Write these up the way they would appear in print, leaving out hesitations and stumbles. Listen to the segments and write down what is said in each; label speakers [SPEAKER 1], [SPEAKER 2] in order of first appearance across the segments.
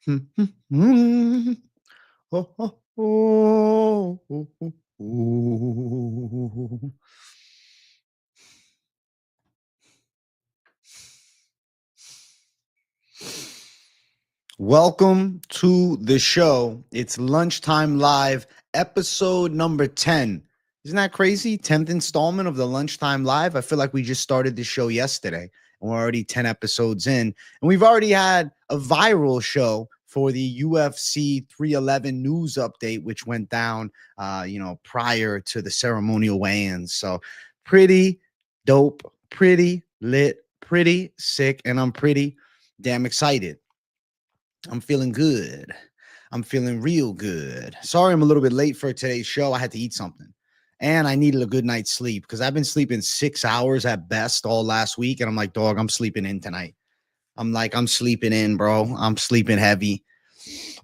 [SPEAKER 1] Oh, oh, oh, oh, oh, oh. Welcome to the show. It's Lunchtime Live, episode number 10. Isn't that crazy? 10th installment of the Lunchtime Live. I feel like we just started the show yesterday and we're already 10 episodes in. And we've already had a viral show for the UFC 311 news update, which went down, prior to the ceremonial weigh-ins. So pretty dope, pretty lit, pretty sick, and I'm pretty damn excited. I'm feeling good. I'm feeling real good. Sorry, I'm a little bit late for today's show. I had to eat something and I needed a good night's sleep because I've been sleeping 6 hours at best all last week. And I'm like, dog, I'm sleeping in tonight. I'm sleeping in, bro. I'm sleeping heavy.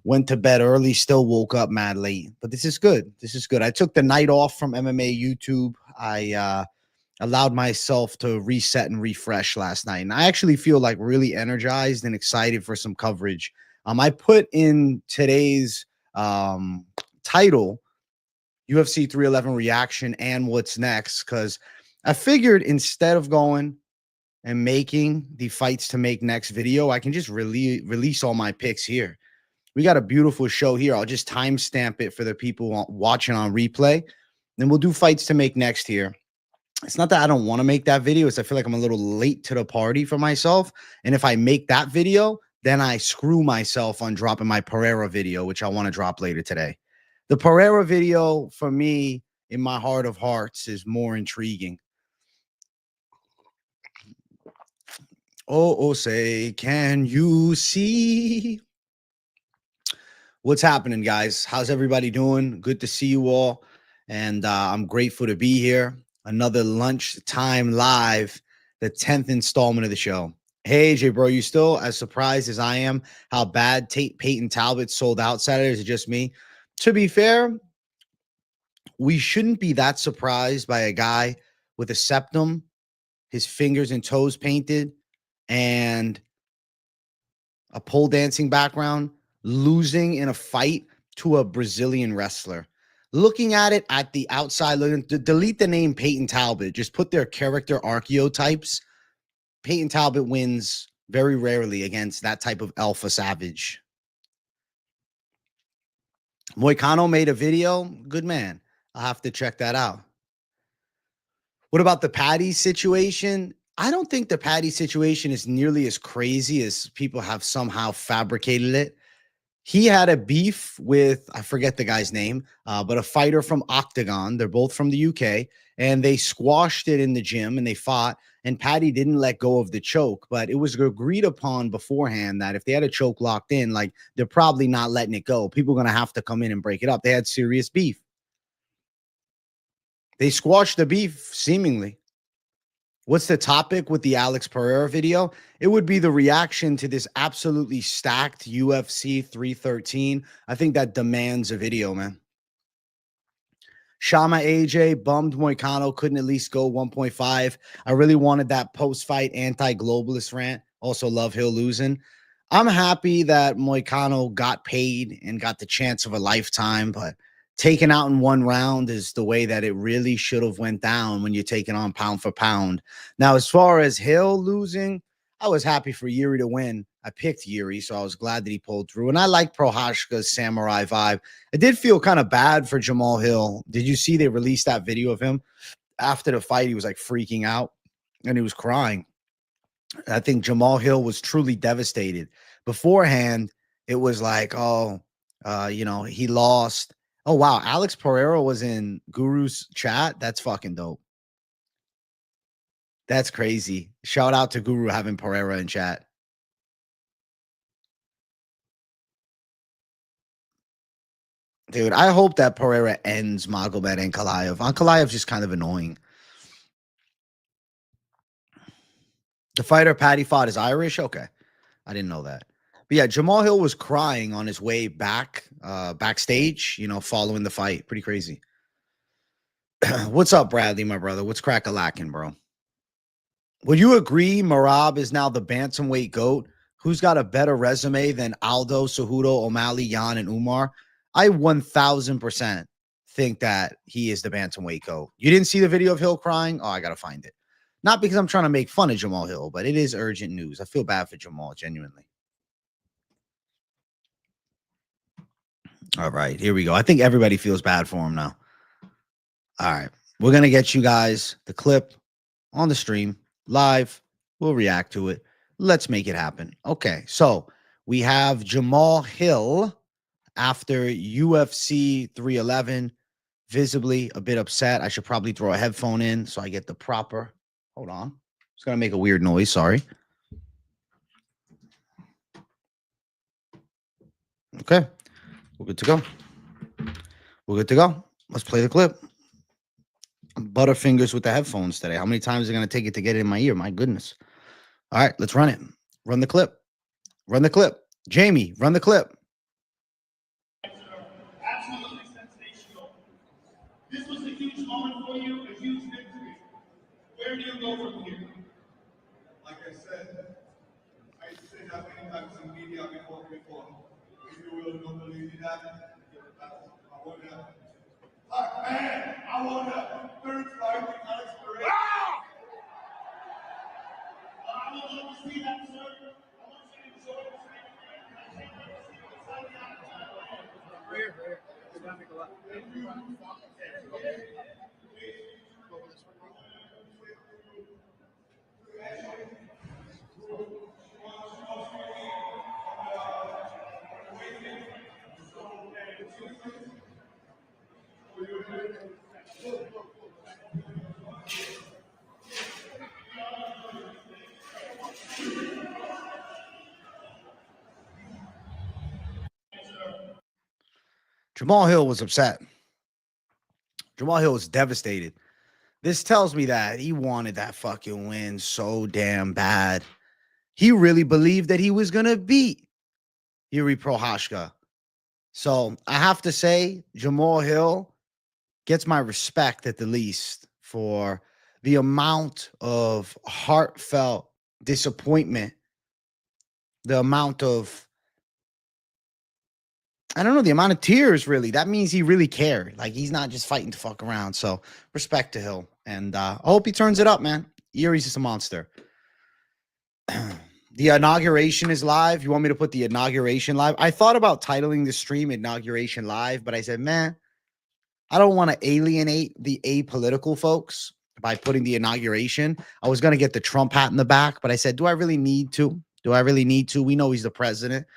[SPEAKER 1] Went to bed early, still woke up mad late. But this is good. This is good. I took the night off from MMA YouTube. I allowed myself to reset and refresh last night. And I actually feel like really energized and excited for some coverage. I put in today's title, UFC 311 reaction and what's next, because I figured instead of going and making the fights to make next video, I can just release all my picks here. We got a beautiful show here. I'll just timestamp it for the people watching on replay. Then we'll do fights to make next here. It's not that I don't want to make that video. It's I feel like I'm a little late to the party for myself. And if I make that video, then I screw myself on dropping my Pereira video, which I want to drop later today. The Pereira video, for me, in my heart of hearts, is more intriguing. Oh, say, can you see? What's happening, guys? How's everybody doing? Good to see you all. And I'm grateful to be here. Another Lunchtime Live, the 10th installment of the show. Hey, AJ, bro, you still as surprised as I am how bad Peyton Talbot sold out Saturday? Is it just me? To be fair, we shouldn't be that surprised by a guy with a septum, his fingers and toes painted, and a pole dancing background, losing in a fight to a Brazilian wrestler. Looking at it at the outside, delete the name Peyton Talbot. Just put their character archetypes. Peyton Talbot wins very rarely against that type of alpha savage. Moicano made a video. Good man. I'll have to check that out. What about the Patty situation? I don't think the Patty situation is nearly as crazy as people have somehow fabricated it. He had a beef with, I forget the guy's name, but a fighter from Octagon. They're both from the UK, and they squashed it in the gym, and they fought, and Patty didn't let go of the choke, but it was agreed upon beforehand that if they had a choke locked in, like, they're probably not letting it go. People are going to have to come in and break it up. They had serious beef. They squashed the beef, seemingly. What's the topic with the Alex Pereira video? It would be the reaction to this absolutely stacked UFC 313. I think that demands a video, man. Shama AJ bummed Moicano couldn't at least go 1.5. I really wanted that post-fight anti-globalist rant. Also love Hill losing. I'm happy that Moicano got paid and got the chance of a lifetime, but taken out in one round is the way that it really should have went down when you're taking on pound for pound. Now, as far as Hill losing, I was happy for Yuri to win. I picked Yuri, so I was glad that he pulled through. And I like Prochazka's samurai vibe. I did feel kind of bad for Jamal Hill. Did you see they released that video of him? After the fight, he was like freaking out and he was crying. I think Jamal Hill was truly devastated. Beforehand, it was like, he lost. Oh, wow. Alex Pereira was in Guru's chat. That's fucking dope. That's crazy. Shout out to Guru having Pereira in chat. Dude, I hope that Pereira ends Magomed and Ankalaev. Ankalaev's just kind of annoying. The fighter Patty fought is Irish? Okay. I didn't know that. But yeah, Jamal Hill was crying on his way back, backstage, following the fight. Pretty crazy. What's up, Bradley, my brother? What's crack-a-lackin', bro? Would you agree Merab is now the bantamweight GOAT Who's got a better resume than Aldo, Cejudo, O'Malley, Jan, and Umar? I 1000% think that he is the bantamweight GOAT. You didn't see the video of Hill crying? Oh, I got to find it. Not because I'm trying to make fun of Jamal Hill, but it is urgent news. I feel bad for Jamal, genuinely. All right, here we go. I think everybody feels bad for him now. All right, we're going to get you guys the clip on the stream live. We'll react to it. Let's make it happen. Okay, so we have Jamal Hill after UFC 311, visibly a bit upset. I should probably throw a headphone in so I get the proper. Hold on. It's going to make a weird noise. Sorry. Okay. We're good to go. We're good to go. Let's play the clip. Butterfingers with the headphones today. How many times are going to take it to get it in my ear? My goodness. All right, let's run it. Run the clip. Run the clip. Jamie, run the clip.
[SPEAKER 2] Absolutely sensational. This was a huge moment for you, a huge victory. Where do you go from here?
[SPEAKER 3] Like I said, I said that many times in media before. If you will not believe me that, I want to. Man, I want a third fight with Alex Pereira.
[SPEAKER 2] I would love to see that, sir. I want you to enjoy this next game. I can't wait to see what's on the outside.
[SPEAKER 3] Pereira.
[SPEAKER 1] Jamal Hill was upset. Jamal Hill was devastated. This tells me that he wanted that fucking win so damn bad. He really believed that he was going to beat Yuri Prochazka. So I have to say, Jamal Hill gets my respect at the least for the amount of heartfelt disappointment, the amount of, I don't know, the amount of tears, really. That means he really cared. Like, he's not just fighting to fuck around. So respect to Hill. And I hope he turns it up, man. Yuri's just a monster. The inauguration is live. You want me to put the inauguration live? I thought about titling the stream Inauguration Live, but I said, man, I don't want to alienate the apolitical folks by putting the inauguration. I was going to get the Trump hat in the back, but I said, do I really need to? Do I really need to? We know he's the president.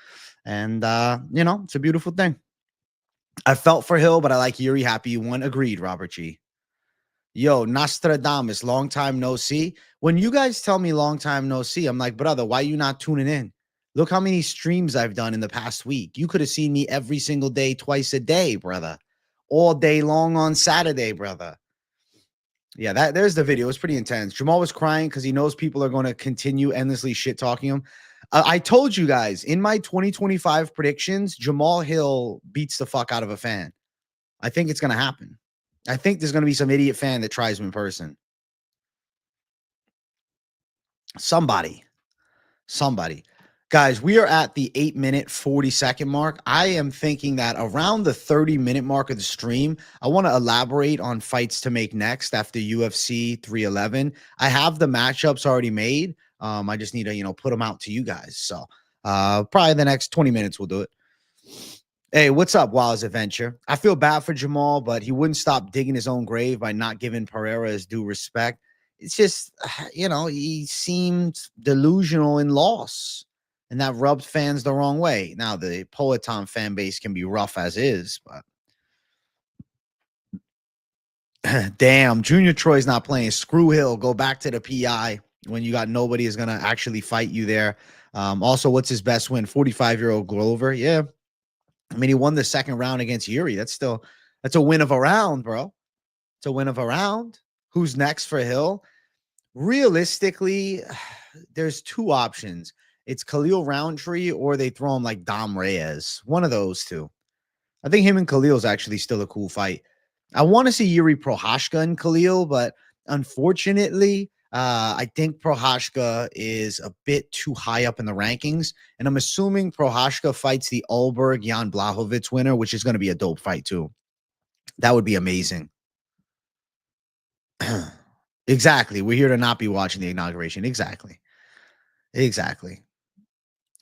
[SPEAKER 1] And, you know, it's a beautiful thing. I felt for Hill, but I like Yuri. Happy you won. Agreed, Robert G. Yo, Nostradamus, long time no see. When you guys tell me long time no see, I'm like, brother, why you not tuning in? Look how many streams I've done in the past week. You could have seen me every single day, twice a day, brother. All day long on Saturday, brother. Yeah, there's the video. It's pretty intense. Jamal was crying because he knows people are going to continue endlessly shit talking him. I told you guys in my 2025 predictions, Jamal Hill beats the fuck out of a fan. I think it's going to happen. I think there's going to be some idiot fan that tries him in person. Somebody. Guys, we are at the 8-minute, 40-second mark. I am thinking that around the 30-minute mark of the stream, I want to elaborate on fights to make next after UFC 311. I have the matchups already made. I just need to, put them out to you guys. So probably the next 20 minutes we'll do it. Hey, what's up, Wild's Adventure? I feel bad for Jamal, but he wouldn't stop digging his own grave by not giving Pereira his due respect. It's just, he seemed delusional in loss, and that rubbed fans the wrong way. Now, the Poetom fan base can be rough as is, but damn, Junior Troy's not playing. Screw Hill. Go back to the PI when you got nobody is going to actually fight you there. Also, what's his best win? 45-year-old Glover. Yeah. I mean, he won the second round against Yuri. That's a win of a round, bro. It's a win of a round. Who's next for Hill? Realistically, there's two options. It's Khalil Roundtree or they throw him like Dom Reyes. One of those two. I think him and Khalil is actually still a cool fight. I want to see Yuri Prochazka and Khalil, but unfortunately, I think Prochazka is a bit too high up in the rankings, and I'm assuming Prochazka fights the Ulberg Jan Blachowicz winner, which is going to be a dope fight too. That would be amazing. Exactly. We're here to not be watching the inauguration. Exactly.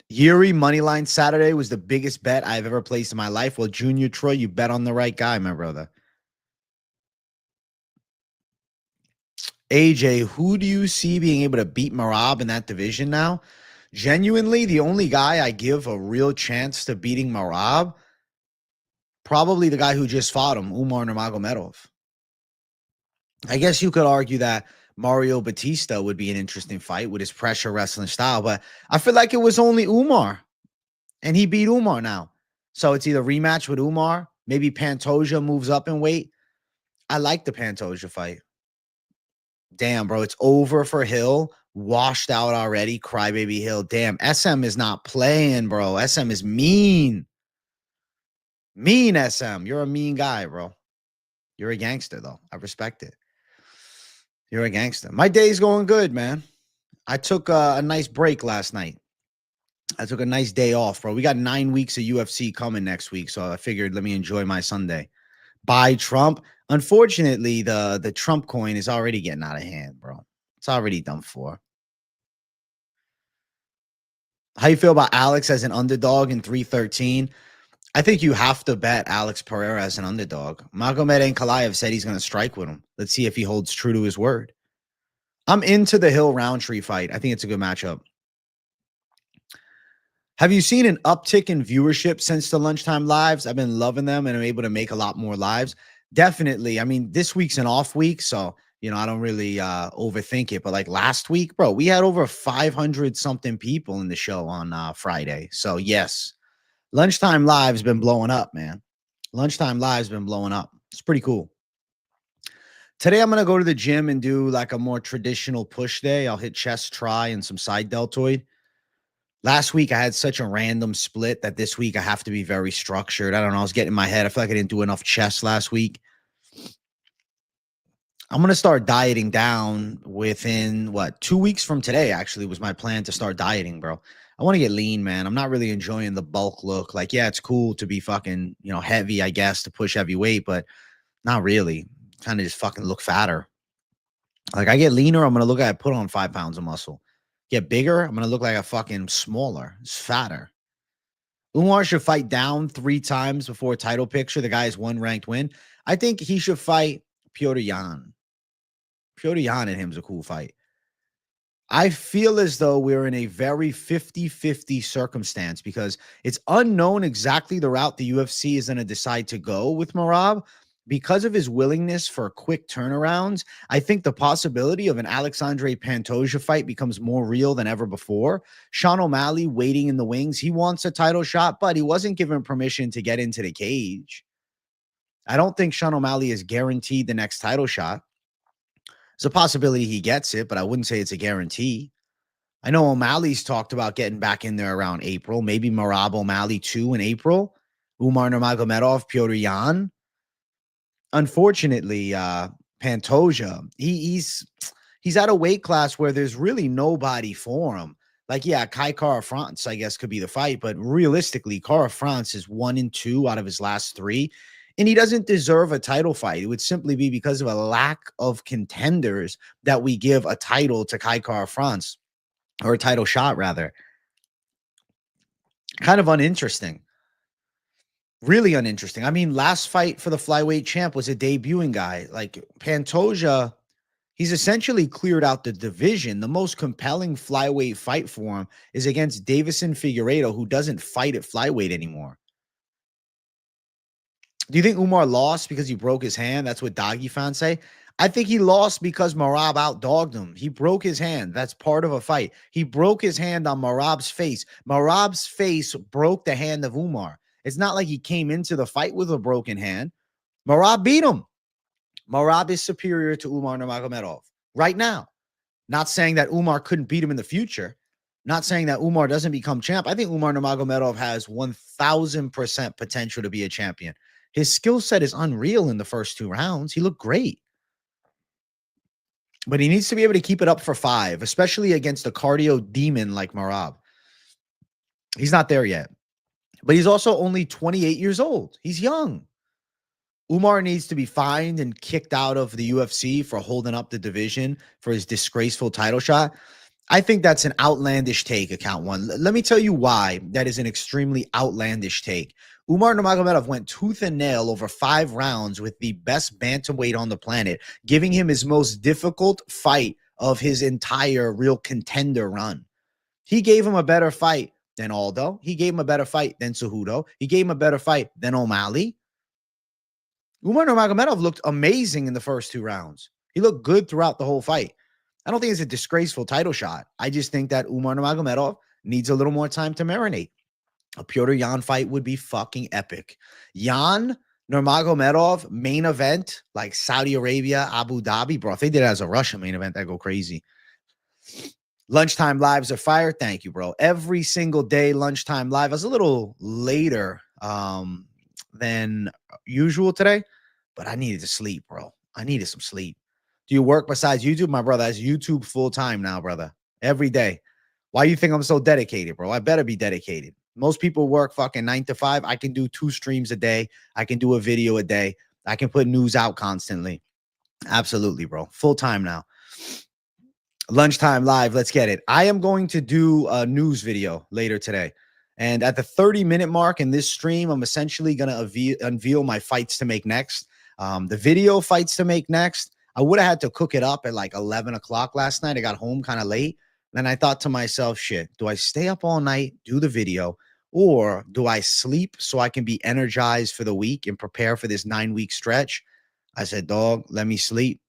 [SPEAKER 1] Yuri moneyline Saturday was the biggest bet I've ever placed in my life. Well, Junior Troy, you bet on the right guy, my brother. AJ, who do you see being able to beat Merab in that division now? Genuinely, the only guy I give a real chance to beating Merab, probably the guy who just fought him, Umar Nurmagomedov. I guess you could argue that Mario Batista would be an interesting fight with his pressure wrestling style, but I feel like it was only Umar, and he beat Umar now. So it's either rematch with Umar, maybe Pantoja moves up in weight. I like the Pantoja fight. Damn, bro, it's over for Hill. Washed out already. Crybaby Hill. Damn, SM is not playing, bro. SM is mean. Mean SM. You're a mean guy, bro. You're a gangster, though. I respect it. You're a gangster. My day's going good, man. I took a nice break last night. I took a nice day off, bro. We got 9 weeks of UFC coming next week, so I figured let me enjoy my Sunday. Buy Trump. Unfortunately, the Trump coin is already getting out of hand, bro. It's already done for. How you feel about Alex as an underdog in 313? I think you have to bet Alex Pereira as an underdog. Magomed Ankalaev said he's going to strike with him. Let's see if he holds true to his word. I'm into the Hill Roundtree fight. I think it's a good matchup. Have you seen an uptick in viewership since the lunchtime lives? I've been loving them, and I'm able to make a lot more lives. Definitely. I mean, this week's an off week, so I don't really overthink it. But like last week, bro, we had over 500 something people in the show on Friday. So yes, lunchtime live's been blowing up, man. Lunchtime live's been blowing up. It's pretty cool. Today, I'm going to go to the gym and do like a more traditional push day. I'll hit chest, try, and some side deltoid. Last week, I had such a random split that this week I have to be very structured. I don't know. I was getting in my head. I feel like I didn't do enough chest last week. I'm going to start dieting down within, 2 weeks from today, actually, was my plan to start dieting, bro. I want to get lean, man. I'm not really enjoying the bulk look. Like, yeah, it's cool to be fucking, heavy, I guess, to push heavy weight, but not really. Kind of just fucking look fatter. Like, I get leaner, I'm going to look like I put on 5 pounds of muscle. Get bigger, I'm going to look like a fucking smaller. It's fatter. Umar should fight down 3 times before title picture. The guy is 1 ranked win. I think he should fight Petr Yan. Petr Yan and him is a cool fight. I feel as though we're in a very 50-50 circumstance because it's unknown exactly the route the UFC is going to decide to go with Merab. Because of his willingness for quick turnarounds, I think the possibility of an Alexandre Pantoja fight becomes more real than ever before. Sean O'Malley waiting in the wings. He wants a title shot, but he wasn't given permission to get into the cage. I don't think Sean O'Malley is guaranteed the next title shot. There's a possibility he gets it, but I wouldn't say it's a guarantee. I know O'Malley's talked about getting back in there around April. Maybe Merab O'Malley 2 in April. Umar Nurmagomedov, Petr Yan. Unfortunately, Pantoja, he's at a weight class where there's really nobody for him. Like, yeah, Kai Kara-France, I guess, could be the fight, but realistically, Kara-France is 1-2 out of his last 3, and he doesn't deserve a title fight. It would simply be because of a lack of contenders that we give a title to Kai Kara-France, or a title shot, rather. Kind of uninteresting. Really uninteresting. I mean, last fight for the flyweight champ was a debuting guy. Like Pantoja, he's essentially cleared out the division. The most compelling flyweight fight for him is against Davison Figueiredo, who doesn't fight at flyweight anymore. Do you think Umar lost because he broke his hand? That's what Doggy fans say. I think he lost because Merab outdogged him. He broke his hand. That's part of a fight. He broke his hand on Merab's face. Merab's face broke the hand of Umar. It's not like he came into the fight with a broken hand. Merab beat him. Merab is superior to Umar Nurmagomedov right now. Not saying that Umar couldn't beat him in the future. Not saying that Umar doesn't become champ. I think Umar Nurmagomedov has 1,000% potential to be a champion. His skill set is unreal in the first 2 rounds. He looked great. but he needs to be able to keep it up for 5, especially against a cardio demon like Marab. He's not there yet, but he's also only 28 years old. He's young. Umar needs to be fined and kicked out of the UFC for holding up the division for his disgraceful title shot. I think that's an outlandish take, account one. Let me tell you why that is an extremely outlandish take. Umar Nurmagomedov went tooth and nail over 5 rounds with the best bantamweight on the planet, giving him his most difficult fight of his entire real contender run. He gave him a better fight than Aldo. He gave him a better fight than Cejudo. He gave him a better fight than O'Malley. Umar Nurmagomedov looked amazing in the first 2 rounds. He looked good throughout the whole fight. I don't think it's a disgraceful title shot. I just think that Umar Nurmagomedov needs a little more time to marinate. A Petr Yan fight would be fucking epic. Yan Nurmagomedov main event, like Saudi Arabia, Abu Dhabi, bro. If they did it as a Russian main event, that'd go crazy. Lunchtime lives are fire. Thank you, bro. Every single day, lunchtime live. I was a little later than usual today, but I needed to sleep, bro. I needed some sleep. Do you work besides YouTube? My brother has YouTube full time now, brother. Every day. Why you think I'm so dedicated, bro? I better be dedicated. Most people work fucking 9 to 5. I can do 2 streams a day. I can do a video a day. I can put news out constantly. Absolutely, bro. Full time now. Lunchtime live. Let's get it. I am going to do a news video later today. And at the 30-minute mark in this stream, I'm essentially going to unveil my fights to make next. The video fights to make next. I would have had to cook it up at like 11 o'clock last night. I got home kind of late. Then I thought to myself, shit, do I stay up all night, do the video, or do I sleep so I can be energized for the week and prepare for this 9-week stretch? I said, dog, let me sleep.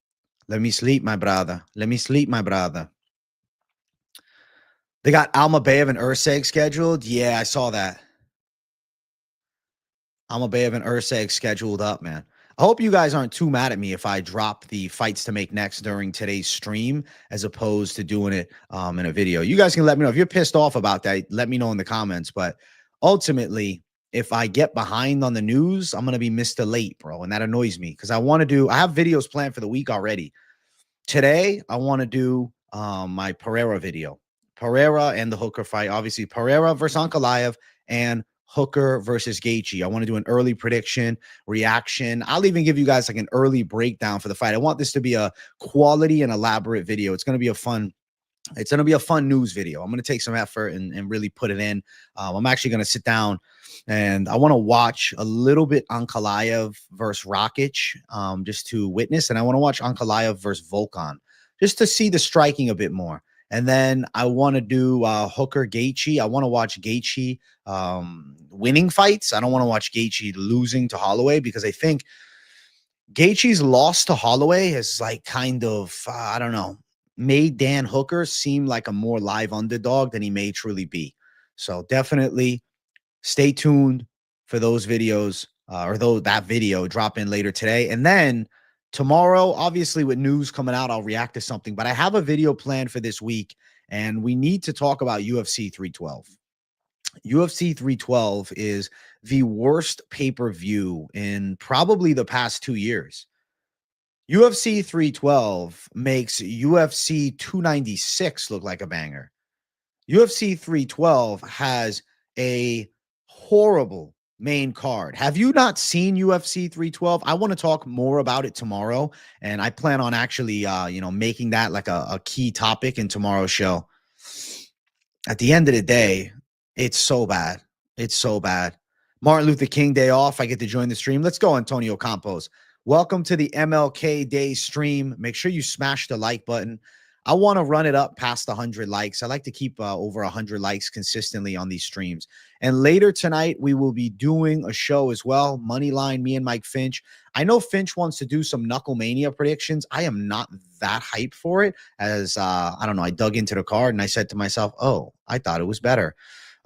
[SPEAKER 1] Let me sleep, my brother. Let me sleep, my brother. They got Almeida and Urseg scheduled. Yeah, I saw that. Almeida and Urseg scheduled up, man. I hope you guys aren't too mad at me if I drop the fights to make next during today's stream as opposed to doing it in a video. You guys can let me know if you're pissed off about that. Let me know in the comments. But ultimately, if I get behind on the news, I'm going to be Mr. Late, bro. And that annoys me because I have videos planned for the week already. Today, I want to do my Pereira video. Pereira and the Hooker fight. Obviously, Pereira versus Ankalaev and Hooker versus Gaethje. I want to do an early prediction, reaction. I'll even give you guys like an early breakdown for the fight. I want this to be a quality and elaborate video. It's going to be a fun news video. I'm going to take some effort and really put it in. I'm actually going to sit down and I want to watch a little bit Ankalaev versus Rakic just to witness. And I want to watch Ankalaev versus Volkan just to see the striking a bit more. And then I want to do Hooker Gaethje. I want to watch Gaethje winning fights. I don't want to watch Gaethje losing to Holloway because I think Gaethje's loss to Holloway has like kind of, I don't know, made Dan Hooker seem like a more live underdog than he may truly be. So definitely stay tuned for those videos that video drop in later today. And then tomorrow, obviously with news coming out, I'll react to something, but I have a video planned for this week and we need to talk about UFC 312. UFC 312 is the worst pay-per-view in probably the past 2 years. UFC 312 makes UFC 296 look like a banger. UFC 312 has a horrible main card. Have you not seen UFC 312? I want to talk more about it tomorrow, and I plan on actually, making that like a key topic in tomorrow's show. At the end of the day, it's so bad. It's so bad. Martin Luther King Day off. I get to join the stream. Let's go, Antonio Campos. Welcome to the MLK Day stream. Make sure you smash the like button. I want to run it up past 100 likes. I like to keep over 100 likes consistently on these streams. And later tonight, we will be doing a show as well. Moneyline, me and Mike Finch. I know Finch wants to do some Knucklemania predictions. I am not that hyped for it as, I don't know, I dug into the card and I said to myself, oh, I thought it was better.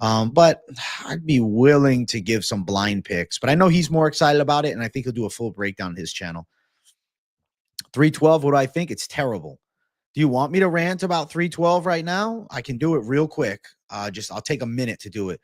[SPEAKER 1] But I'd be willing to give some blind picks. But I know he's more excited about it, and I think he'll do a full breakdown on his channel. 312, what do I think? It's terrible. Do you want me to rant about 312 right now? I can do it real quick. I'll take a minute to do it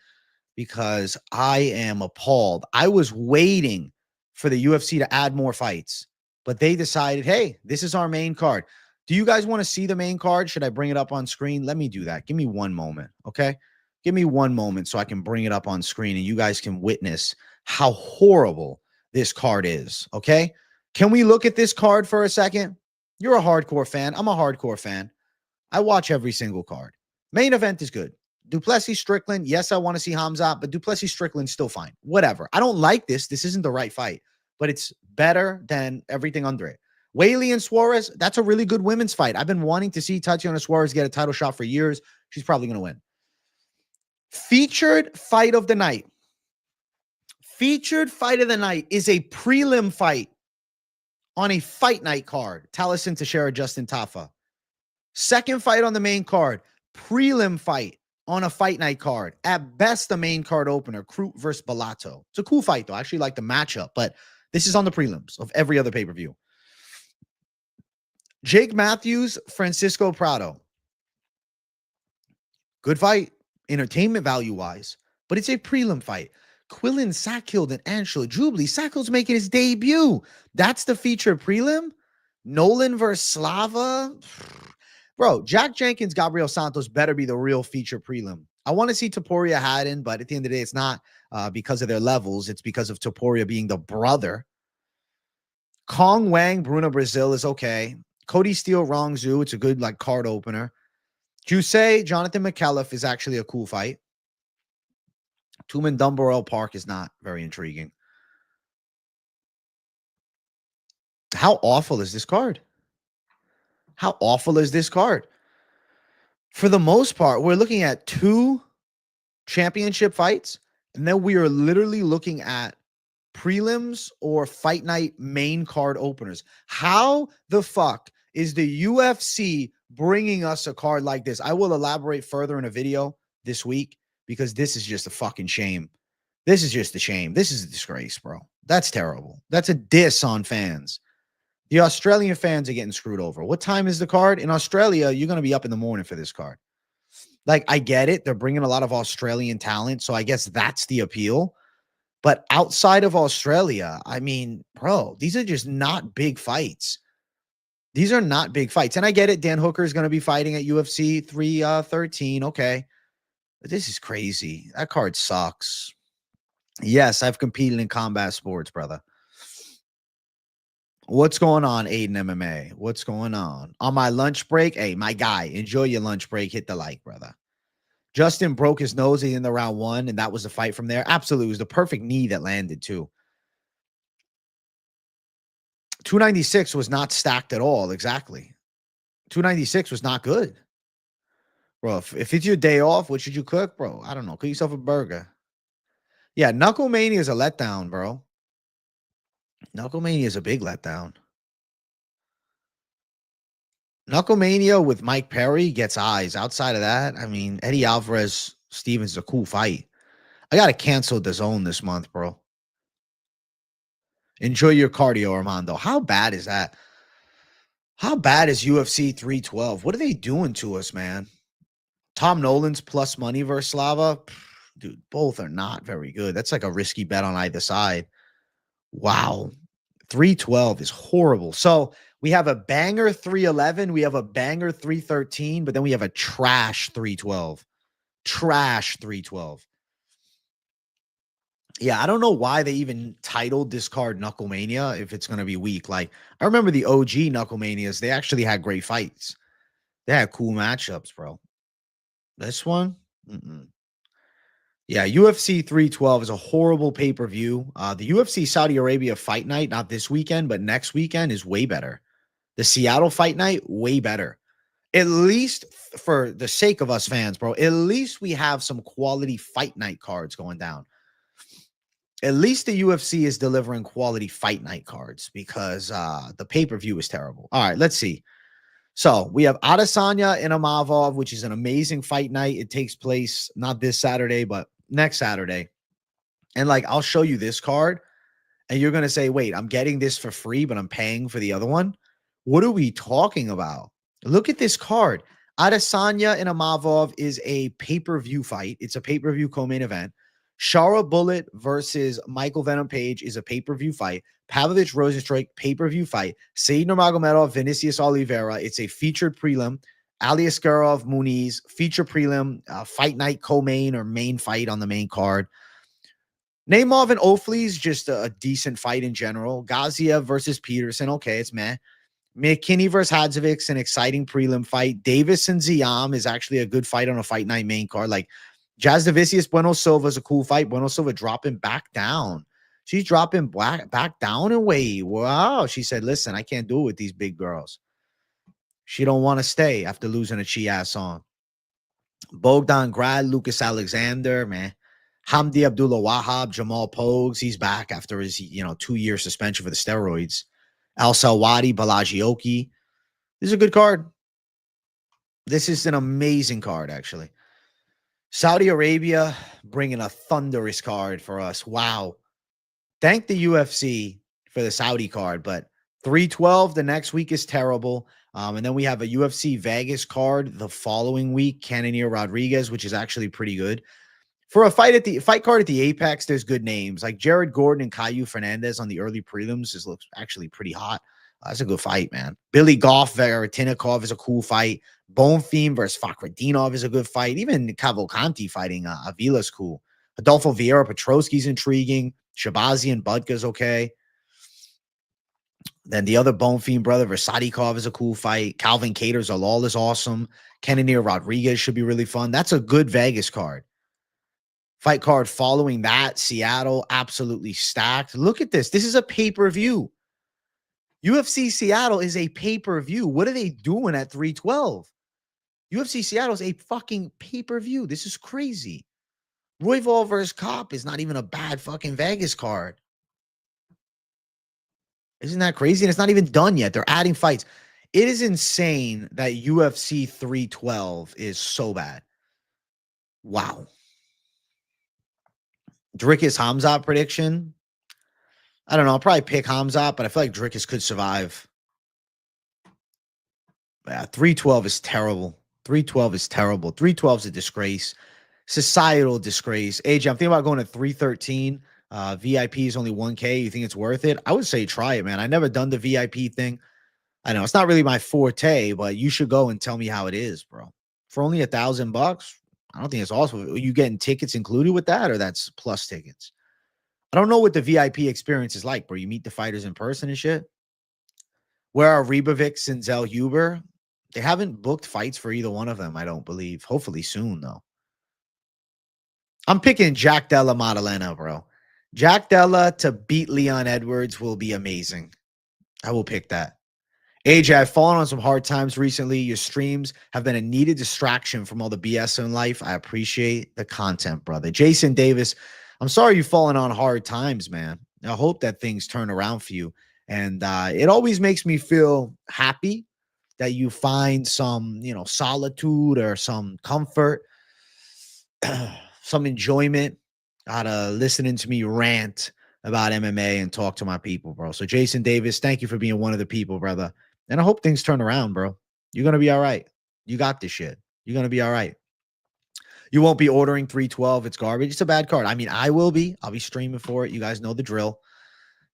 [SPEAKER 1] because I am appalled. I was waiting for the UFC to add more fights, but they decided, hey, this is our main card. Do you guys want to see the main card? Should I bring it up on screen? Let me do that. Give me one moment, okay? Give me one moment so I can bring it up on screen and you guys can witness how horrible this card is, okay? Can we look at this card for a second? You're a hardcore fan. I'm a hardcore fan. I watch every single card. Main event is good. Duplessis Strickland. Yes, I want to see Hamzat, but Duplessis Strickland's still fine. Whatever. I don't like this. This isn't the right fight, but it's better than everything under it. Weili and Suarez, that's a really good women's fight. I've been wanting to see Tatiana Suarez get a title shot for years. She's probably going to win. Featured fight of the night. Featured fight of the night is a prelim fight on a fight night card. Taliesin Teixeira, Justin Tafa. Second fight on the main card. Prelim fight on a fight night card. At best, the main card opener. Krut versus Bellato. It's a cool fight, though. I actually like the matchup, but this is on the prelims of every other pay-per-view. Jake Matthews, Francisco Prado. Good fight, entertainment value-wise, but it's a prelim fight. Quillen Sackhill and Angela Jubli. Sackhill's making his debut. That's the featured prelim? Nolan versus Slava? Bro, Jack Jenkins, Gabriel Santos better be the real feature prelim. I want to see Topuria Haddon, but at the end of the day, it's not because of their levels. It's because of Topuria being the brother. Kong Wang, Bruno Brazil is okay. Cody Steele, Rong Zhu. It's a good card opener. Jusei, Jonathan McKelliff is actually a cool fight. Tumen Dumbarell Park is not very intriguing. How awful is this card? How awful is this card? For the most part, we're looking at 2 championship fights, and then we are literally looking at prelims or fight night main card openers. How the fuck is the UFC bringing us a card like this? I will elaborate further in a video this week because this is just a fucking shame. This is just a shame. This is a disgrace, bro. That's terrible. That's a diss on fans. The Australian fans are getting screwed over. What time is the card? In Australia, you're going to be up in the morning for this card. I get it. They're bringing a lot of Australian talent, so I guess that's the appeal. But outside of Australia, I mean, bro, these are just not big fights. These are not big fights. And I get it. Dan Hooker is going to be fighting at UFC 313. Okay. But this is crazy. That card sucks. Yes, I've competed in combat sports, brother. What's going on, Aiden MMA? What's going on? On my lunch break, hey, my guy, enjoy your lunch break. Hit the like, brother. Justin broke his nose in the round 1, and that was the fight from there. Absolutely. It was the perfect knee that landed, too. 296 was not stacked at all. Exactly. 296 was not good. Bro, if it's your day off, what should you cook, bro? I don't know. Cook yourself a burger. Yeah, Knuckle Mania is a letdown, bro. Knuckle Mania is a big letdown. Knuckle Mania with Mike Perry gets eyes. Outside of that, I mean, Eddie Alvarez Stevens is a cool fight. I got to cancel DAZN this month, bro. Enjoy your cardio, Armando. How bad is that? How bad is UFC 312? What are they doing to us, man? Tom Nolan's plus money versus Slava. Dude, both are not very good. That's like a risky bet on either side. Wow. 312 is horrible. So we have a banger 311. We have a banger 313, but then we have a trash 312. Trash 312. Yeah, I don't know why they even titled this card Knucklemania if it's going to be weak. I remember the OG Knucklemanias. They actually had great fights. They had cool matchups, bro. This one? Yeah, UFC 312 is a horrible pay-per-view. The UFC Saudi Arabia fight night, not this weekend, but next weekend is way better. The Seattle fight night, way better. At least for the sake of us fans, bro, at least we have some quality fight night cards going down. At least the UFC is delivering quality fight night cards because the pay-per-view is terrible. All right, let's see. So we have Adesanya and Imavov, which is an amazing fight night. It takes place not this Saturday, but next Saturday. And I'll show you this card and you're going to say, wait, I'm getting this for free, but I'm paying for the other one. What are we talking about? Look at this card. Adesanya and Imavov is a pay-per-view fight. It's a pay-per-view co-main event. Shara Bullet versus Michael Venom Page is a pay-per-view fight. Pavlovich Rosenstrike, pay-per-view fight. Said Nurmagomedov, Vinicius Oliveira. It's a featured prelim. Ali Askarov, Muniz, feature prelim, fight night co-main or main fight on the main card. Naimov and Ofli is just a decent fight in general. Gaziev versus Peterson, okay, it's meh. McKinney versus Hadzovic, an exciting prelim fight. Davis and Ziam is actually a good fight on a fight night main card. Like Jazdavicius Bueno Silva is a cool fight. Bueno Silva dropping back down. She's dropping back down and weight. Wow. She said, listen, I can't do it with these big girls. She don't want to stay after losing a Chi-ass on. Bogdan Grad, Lucas Alexander, man. Hamdi Abdullah Wahab, Jamal Pogues. He's back after his 2-year suspension for the steroids. Al Salwadi, Balaji Oki. This is a good card. This is an amazing card, actually. Saudi Arabia bringing a thunderous card for us. Wow. Thank the UFC for the Saudi card, but 312 the next week is terrible. And then we have a UFC Vegas card the following week, Cannonier Rodriguez, which is actually pretty good. For a fight card at the Apex, there's good names like Jared Gordon and Caillou Fernandez on the early prelims. This looks actually pretty hot. That's a good fight, man. Billy Goff Veretinikov is a cool fight. Bone Fiend versus Fakhretdinov is a good fight. Even Cavalcanti fighting Avila is cool. Adolfo Vieira Petrosky's intriguing. Shabazi and Budka's okay. Then the other Bone Fiend brother, Versadikov, is a cool fight. Calvin Cater's Alal is awesome. Cannonier Rodriguez should be really fun. That's a good Vegas card. Fight card following that, Seattle, absolutely stacked. Look at this. This is a pay-per-view. UFC Seattle is a pay-per-view. What are they doing at 312? UFC Seattle is a fucking pay-per-view. This is crazy. Royval versus Cop is not even a bad fucking Vegas card. Isn't that crazy? And it's not even done yet. They're adding fights. It is insane that UFC 312 is so bad. Wow. Drickus Hamzat prediction. I don't know. I'll probably pick Hamzat, but I feel like Drickus could survive. Yeah, 312 is terrible. 312 is terrible. 312 is a disgrace. Societal disgrace. AJ, I'm thinking about going to 313. VIP is only 1K. You think it's worth it? I would say try it, man. I never done the VIP thing. I know it's not really my forte, but you should go and tell me how it is, bro. For only $1,000, I don't think it's awesome. Are you getting tickets included with that, or that's plus tickets? I don't know what the VIP experience is like, bro. You meet the fighters in person and shit. Where are Ribovic and Zell Huber? They haven't booked fights for either one of them, I don't believe. Hopefully soon, though. I'm picking Jack Della Maddalena, bro. Jack Della to beat Leon Edwards will be amazing. I will pick that. AJ, I've fallen on some hard times recently. Your streams have been a needed distraction from all the BS in life. I appreciate the content, brother. Jason Davis, I'm sorry you've fallen on hard times, man. I hope that things turn around for you. And it always makes me feel happy that you find some, solitude or some comfort, some enjoyment out of listening to me rant about MMA and talk to my people, bro. So Jason Davis, thank you for being one of the people, brother. And I hope things turn around, bro. You're going to be all right. You got this shit. You're going to be all right. You won't be ordering 312. It's garbage. It's a bad card. I mean, I will be. I'll be streaming for it. You guys know the drill.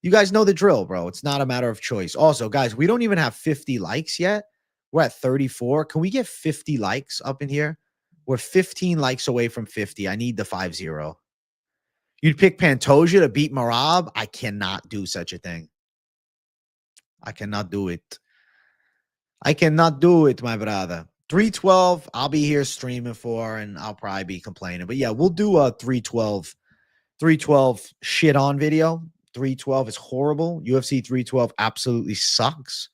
[SPEAKER 1] You guys know the drill, bro. It's not a matter of choice. Also, guys, we don't even have 50 likes yet. We're at 34. Can we get 50 likes up in here? We're 15 likes away from 50. I need the 5-0. You'd pick Pantoja to beat Marab? I cannot do such a thing. I cannot do it. I cannot do it, my brother. 312, I'll be here streaming for, and I'll probably be complaining. But yeah, we'll do a 312 shit on video. 312 is horrible. UFC 312 absolutely sucks.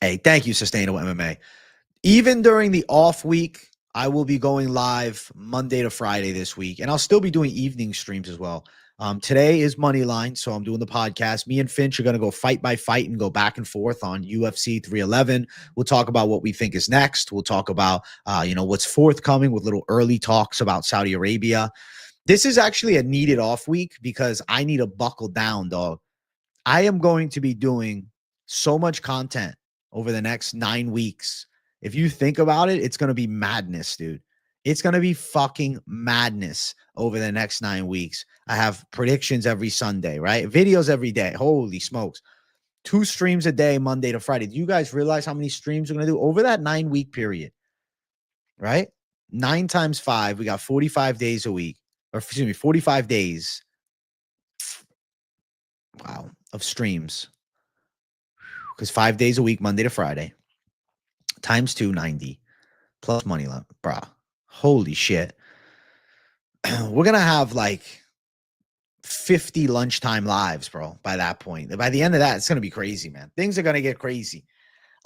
[SPEAKER 1] Hey, thank you, Sustainable MMA. Even during the off week, I will be going live Monday to Friday this week, and I'll still be doing evening streams as well. Today is Moneyline, so I'm doing the podcast. Me and Finch are going to go fight by fight and go back and forth on UFC 311. We'll talk about what we think is next. We'll talk about, what's forthcoming with little early talks about Saudi Arabia. This is actually a needed off week because I need to buckle down, dog. I am going to be doing so much content over the next 9 weeks. If you think about it, it's going to be madness, dude. It's going to be fucking madness over the next 9 weeks. I have predictions every Sunday, right? Videos every day. Holy smokes. 2 streams a day, Monday to Friday. Do you guys realize how many streams we're going to do over that 9-week period? Right? 9 times 5, we got 45 days a week. Or excuse me, 45 days. Wow, of streams. Because 5 days a week, Monday to Friday. Times 2, 90. Plus money limit. Bruh. Holy shit. We're going to have like 50 lunchtime lives, bro, by that point. By the end of that, it's going to be crazy, man. Things are going to get crazy.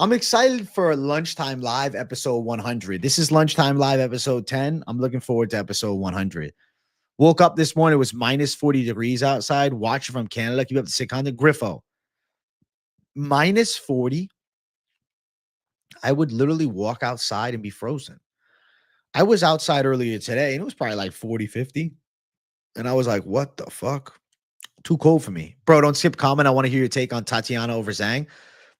[SPEAKER 1] I'm excited for Lunchtime Live episode 100. This is Lunchtime Live episode 10. I'm looking forward to episode 100. Woke up this morning, it was minus 40 degrees outside. Watching from Canada. Keep up the sick on the Griffo. Minus 40. I would literally walk outside and be frozen. I was outside earlier today, and it was probably like 40, 50. And I was like, what the fuck? Too cold for me. Bro, don't skip comment. I want to hear your take on Tatiana over Zhang.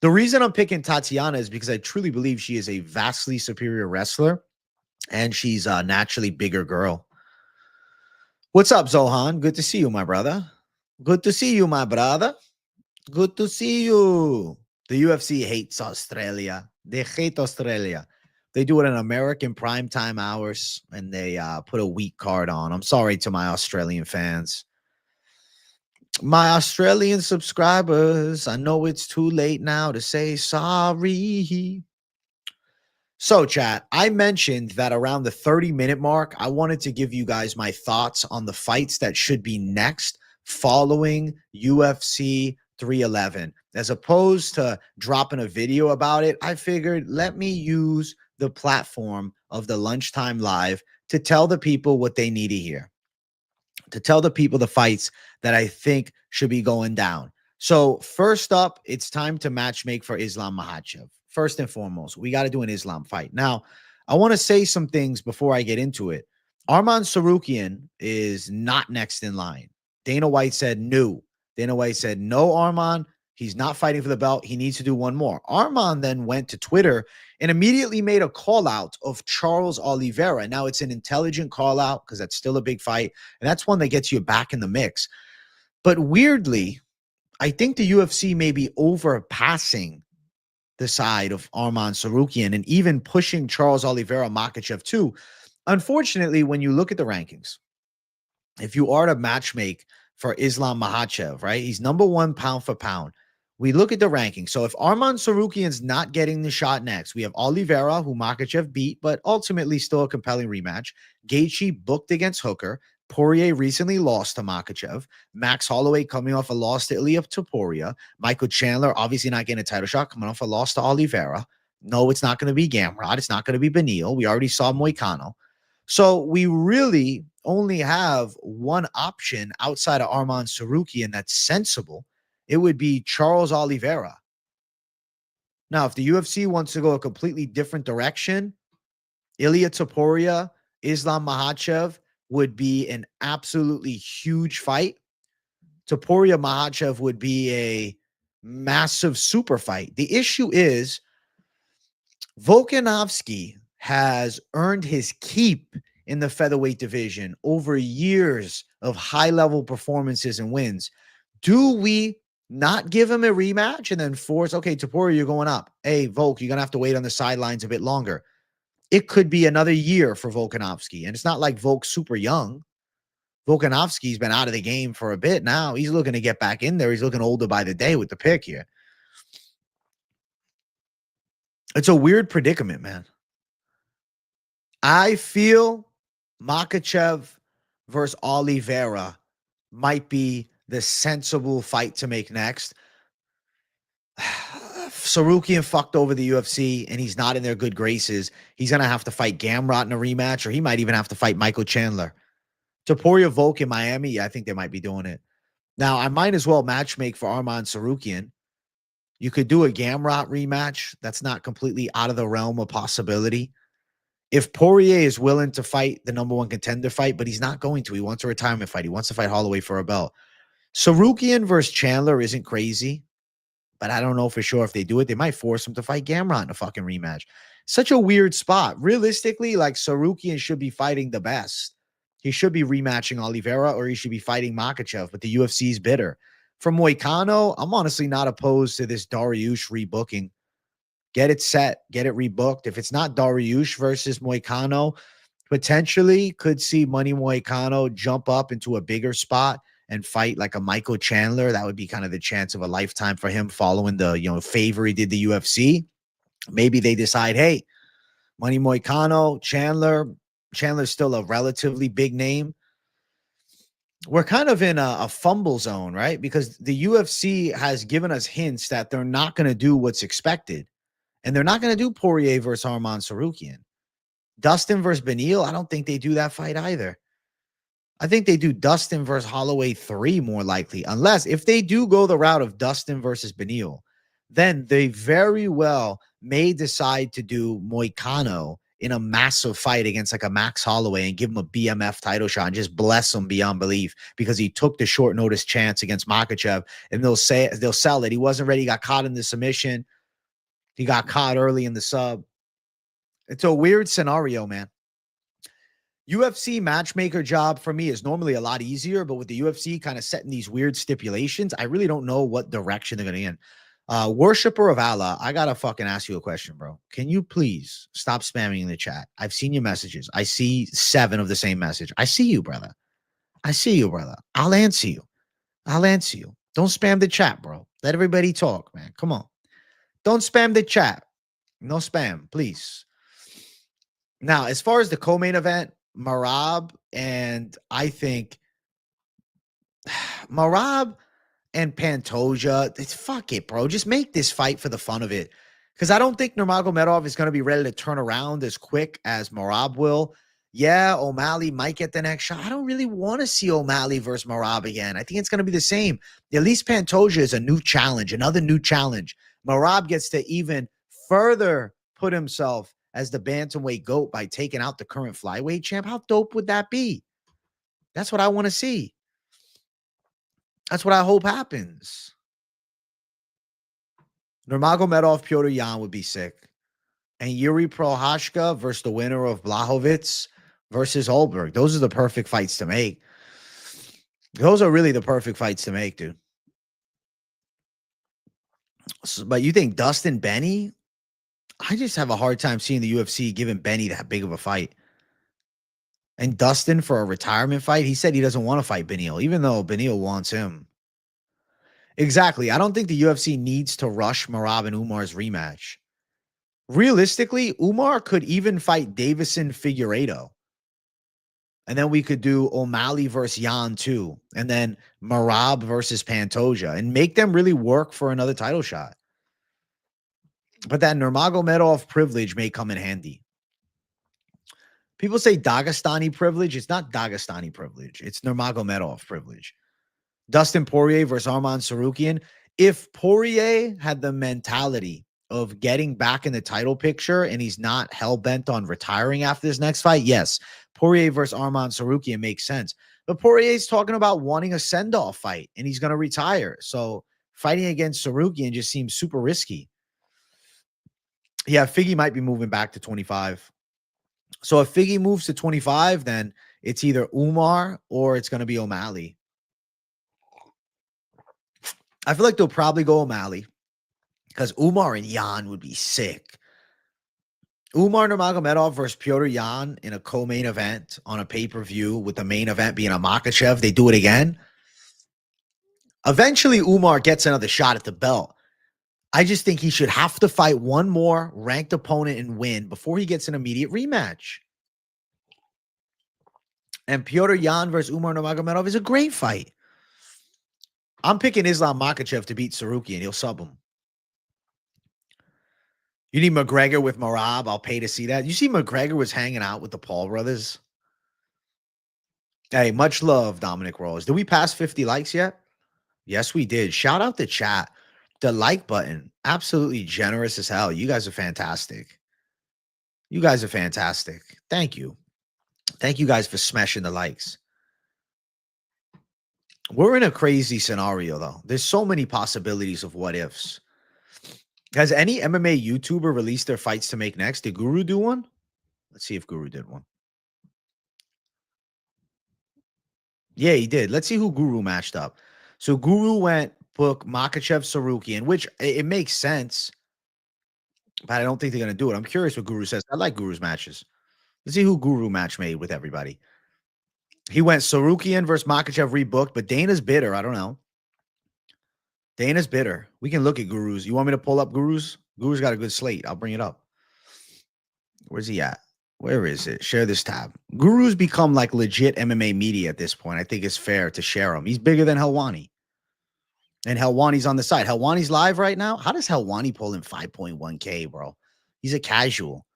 [SPEAKER 1] The reason I'm picking Tatiana is because I truly believe she is a vastly superior wrestler, and she's a naturally bigger girl. What's up, Zohan? Good to see you, my brother. Good to see you, my brother. Good to see you. The UFC hates Australia. They hate Australia. They do it in American primetime hours, and they put a weak card on. I'm sorry to my Australian fans. My Australian subscribers, I know it's too late now to say sorry. So, chat, I mentioned that around the 30-minute mark, I wanted to give you guys my thoughts on the fights that should be next following UFC 311. As opposed to dropping a video about it, I figured let me use the platform of the Lunchtime Live to tell the people what they need to hear, to tell the people the fights that I think should be going down. So first up, it's time to matchmake for Islam Makhachev. First and foremost, we got to do an Islam fight. Now, I want to say some things before I get into it. Arman Tsarukyan is not next in line. Dana White said no. Dana White said, no, Arman. He's not fighting for the belt. He needs to do one more. Arman then went to Twitter and immediately made a call out of Charles Oliveira. Now, it's an intelligent call out because that's still a big fight. And that's one that gets you back in the mix. But weirdly, I think the UFC may be overpassing the side of Arman Tsarukyan and even pushing Charles Oliveira Makhachev too. Unfortunately, when you look at the rankings, if you are to matchmake for Islam Makhachev, right? He's number 1 pound for pound. We look at the rankings. So if Arman Tsarukyan's not getting the shot next, we have Oliveira, who Makhachev beat, but ultimately still a compelling rematch. Gaethje booked against Hooker. Poirier recently lost to Makhachev. Max Holloway coming off a loss to Ilia Topuria. Michael Chandler obviously not getting a title shot, coming off a loss to Oliveira. No, it's not going to be Gamrot. It's not going to be Beneil. We already saw Moicano. So we really only have one option outside of Arman Tsarukyan that's sensible. It would be Charles Oliveira. Now, if the UFC wants to go a completely different direction, Ilia Topuria, Islam Makhachev would be an absolutely huge fight. Topuria Makhachev would be a massive super fight. The issue is Volkanovski has earned his keep in the featherweight division over years of high-level performances and wins. Do we not give him a rematch and then force, okay, Topuria, you're going up. Hey, Volk, you're going to have to wait on the sidelines a bit longer. It could be another year for Volkanovski. And it's not like Volk's super young. Volkanovski's been out of the game for a bit now. He's looking to get back in there. He's looking older by the day with the pick here. It's a weird predicament, man. I feel Makhachev versus Oliveira might be the sensible fight to make next. Tsarukyan fucked over the UFC, and he's not in their good graces. He's going to have to fight Gamrot in a rematch, or he might even have to fight Michael Chandler. Topuria Volk in Miami, yeah, I think they might be doing it. Now, I might as well matchmake for Arman Tsarukyan. You could do a Gamrot rematch. That's not completely out of the realm of possibility. If Poirier is willing to fight the number 1 contender fight, but he's not going to. He wants a retirement fight. He wants to fight Holloway for a belt. Tsarukyan versus Chandler isn't crazy, but I don't know for sure if they do it. They might force him to fight Gamrot in a fucking rematch. Such a weird spot. Realistically, like Sarukian should be fighting the best. He should be rematching Oliveira or he should be fighting Makhachev, but the UFC is bitter. For Moicano, I'm honestly not opposed to this Dariush rebooking. Get it set, get it rebooked. If it's not Dariush versus Moicano, potentially could see Money Moicano jump up into a bigger spot and fight like a Michael Chandler. That would be kind of the chance of a lifetime for him following the favor he did the UFC. Maybe they decide, hey, Money Moicano, Chandler's still a relatively big name. We're kind of in a fumble zone, right? Because the UFC has given us hints that they're not going to do what's expected. And they're not going to do Poirier versus Arman Sarukian. Dustin versus Beneil, I don't think they do that fight either. I think they do Dustin versus Holloway 3 more likely. Unless if they do go the route of Dustin versus Beneil, then they very well may decide to do Moicano in a massive fight against like a Max Holloway and give him a BMF title shot and just bless him beyond belief because he took the short notice chance against Makhachev. And they'll sell it. He wasn't ready. He got caught in the submission. He got caught early in the sub. It's a weird scenario, man. UFC matchmaker job for me is normally a lot easier, but with the UFC kind of setting these weird stipulations, I really don't know what direction they're going to in. Worshipper of Allah, I got to fucking ask you a question, bro. Can you please stop spamming in the chat? I've seen your messages. I see 7 of the same message. I see you, brother. I see you, brother. I'll answer you. I'll answer you. Don't spam the chat, bro. Let everybody talk, man. Come on. Don't spam the chat. No spam, please. Now, as far as the co-main event, Merab and I think Merab and Pantoja, fuck it, bro. Just make this fight for the fun of it. Because I don't think Nurmagomedov is going to be ready to turn around as quick as Merab will. Yeah, O'Malley might get the next shot. I don't really want to see O'Malley versus Merab again. I think it's going to be the same. At least Pantoja is a new challenge, another new challenge. Merab gets to even further put himself as the bantamweight GOAT by taking out the current flyweight champ. How dope would that be? That's what I want to see. That's what I hope happens. Nurmagomedov, Petr Yan would be sick. And Yuri Prochazka versus the winner of Blachowicz versus Holberg. Those are the perfect fights to make. Those are really the perfect fights to make, dude. So, but you think Dustin Benny? I just have a hard time seeing the UFC giving Benny that big of a fight. And Dustin for a retirement fight, he said he doesn't want to fight Beneil, even though Beneil wants him. Exactly. I don't think the UFC needs to rush Merab and Umar's rematch. Realistically, Umar could even fight Davison Figueiredo. And then we could do O'Malley versus Yan too. And then Merab versus Pantoja. And make them really work for another title shot. But that Nurmagomedov privilege may come in handy. People say Dagestani privilege. It's not Dagestani privilege. It's Nurmagomedov privilege. Dustin Poirier versus Arman Sarukian. If Poirier had the mentality of getting back in the title picture and he's not hell-bent on retiring after this next fight, yes, Poirier versus Arman Sarukian makes sense. But Poirier's talking about wanting a send-off fight and he's going to retire. So fighting against Sarukian just seems super risky. Yeah, Figgy might be moving back to 25. So if Figgy moves to 25, then it's either Umar or it's going to be O'Malley. I feel like they'll probably go O'Malley because Umar and Yan would be sick. Umar Nurmagomedov versus Petr Yan in a co-main event on a pay-per-view with the main event being a Makhachev. They do it again. Eventually, Umar gets another shot at the belt. I just think he should have to fight one more ranked opponent and win before he gets an immediate rematch. And Petr Yan versus Umar Nurmagomedov is a great fight. I'm picking Islam Makhachev to beat Sarukian. He'll sub him. You need McGregor with Merab. I'll pay to see that. You see McGregor was hanging out with the Paul brothers. Hey, much love, Dominic Rose. Did we pass 50 likes yet? Yes, we did. Shout out the chat. The like button. Absolutely generous as hell. You guys are fantastic. You guys are fantastic. Thank you. Thank you guys for smashing the likes. We're in a crazy scenario, though. There's so many possibilities of what ifs. Has any MMA YouTuber released their fights to make next? Did Guru do one? Let's see if Guru did one. Yeah, he did. Let's see who Guru matched up. So Guru went book Makhachev Sarukian, which it makes sense, but I don't think they're going to do it. I'm curious what Guru says. I like Guru's matches. Let's see who Guru match made with everybody. He went Sarukian versus Makhachev rebooked, but Dana's bitter. I don't know. Dana's bitter. We can look at Guru's. You want me to pull up Guru's? Guru's got a good slate. I'll bring it up. Where's he at? Where is it? Share this tab. Guru's become like legit MMA media at this point. I think it's fair to share him. He's bigger than Helwani. And Helwani's on the side. Helwani's live right now. How does Helwani pull in 5.1K, bro? He's a casual.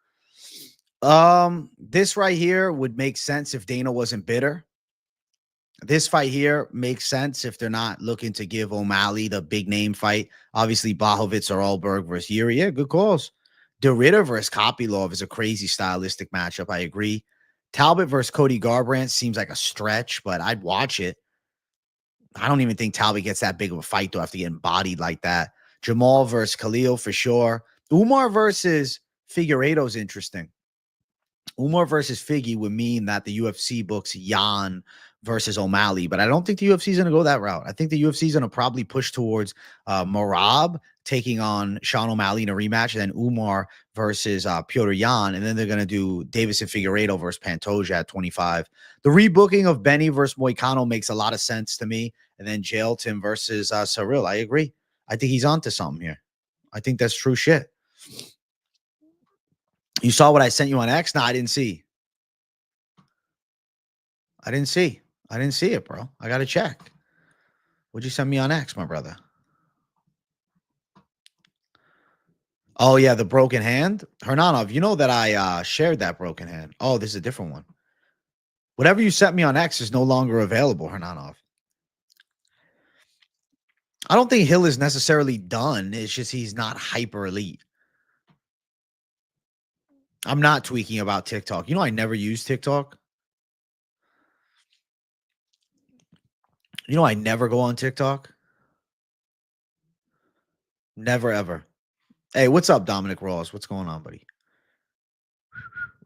[SPEAKER 1] This right here would make sense if Dana wasn't bitter. This fight here makes sense if they're not looking to give O'Malley the big name fight. Obviously, Blachowicz or Allberg versus Yuri. Yeah, good calls. DeRitter versus Kopylov is a crazy stylistic matchup. I agree. Talbot versus Cody Garbrandt seems like a stretch, but I'd watch it. I don't even think Talbot gets that big of a fight, though, after getting bodied like that. Jamal versus Khalil for sure. Umar versus Figueiredo is interesting. Umar versus Figgy would mean that the UFC books Jan versus O'Malley, but I don't think the UFC is going to go that route. I think the UFC is going to probably push towards Marab taking on Sean O'Malley in a rematch, and then Umar versus Petr Yan, and then they're going to do Davis and Figueiredo versus Pantoja at 25. The rebooking of Benny versus Moicano makes a lot of sense to me, and then Jailton versus Cyril. I agree. I think he's onto something here. I think that's true shit. You saw what I sent you on X? No, I didn't see. I didn't see it, bro. I got to check. What'd you send me on X, my brother? Oh, yeah, the broken hand. Hernanov, you know that I shared that broken hand. Oh, this is a different one. Whatever you sent me on X is no longer available, Hernanov. I don't think Hill is necessarily done. It's just he's not hyper elite. I'm not tweaking about TikTok. You know I never use TikTok. You know I never go on TikTok. Never, ever. Hey, what's up, Dominic Ross? What's going on, buddy?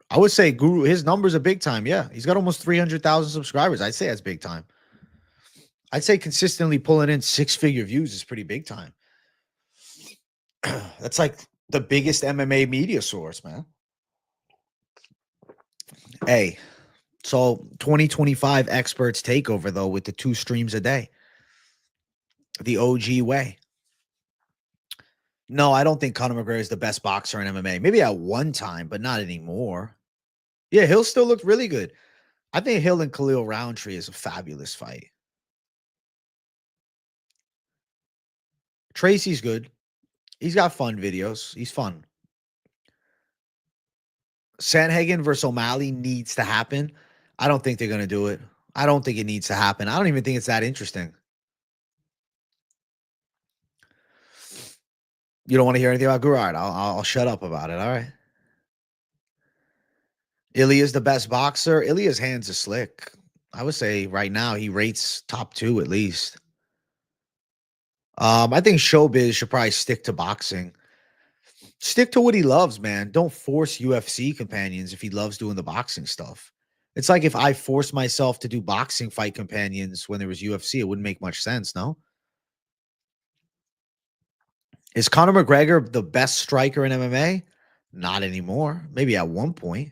[SPEAKER 1] I would say Guru, his numbers are big time. Yeah, he's got almost 300,000 subscribers. I'd say that's big time. I'd say consistently pulling in 6-figure views is pretty big time. That's like the biggest MMA media source, man. Hey, so 2025 experts takeover, though, with the 2 streams a day. The OG way. No, I don't think Conor McGregor is the best boxer in MMA. Maybe at one time, but not anymore. Yeah, Hill still looked really good. I think Hill and Khalil Roundtree is a fabulous fight. Tracy's good. He's got fun videos. He's fun. Sandhagen versus O'Malley needs to happen. I don't think they're going to do it. I don't think it needs to happen. I don't even think it's that interesting. You don't want to hear anything about Guru? All right, I'll shut up about it. All right. Ilya's the best boxer. Ilya's hands are slick. I would say right now he rates top 2 at least. I think Showbiz should probably stick to boxing. Stick to what he loves, man. Don't force UFC companions if he loves doing the boxing stuff. It's like if I forced myself to do boxing fight companions when there was UFC, it wouldn't make much sense, no? Is Conor McGregor the best striker in MMA? Not anymore. Maybe at one point.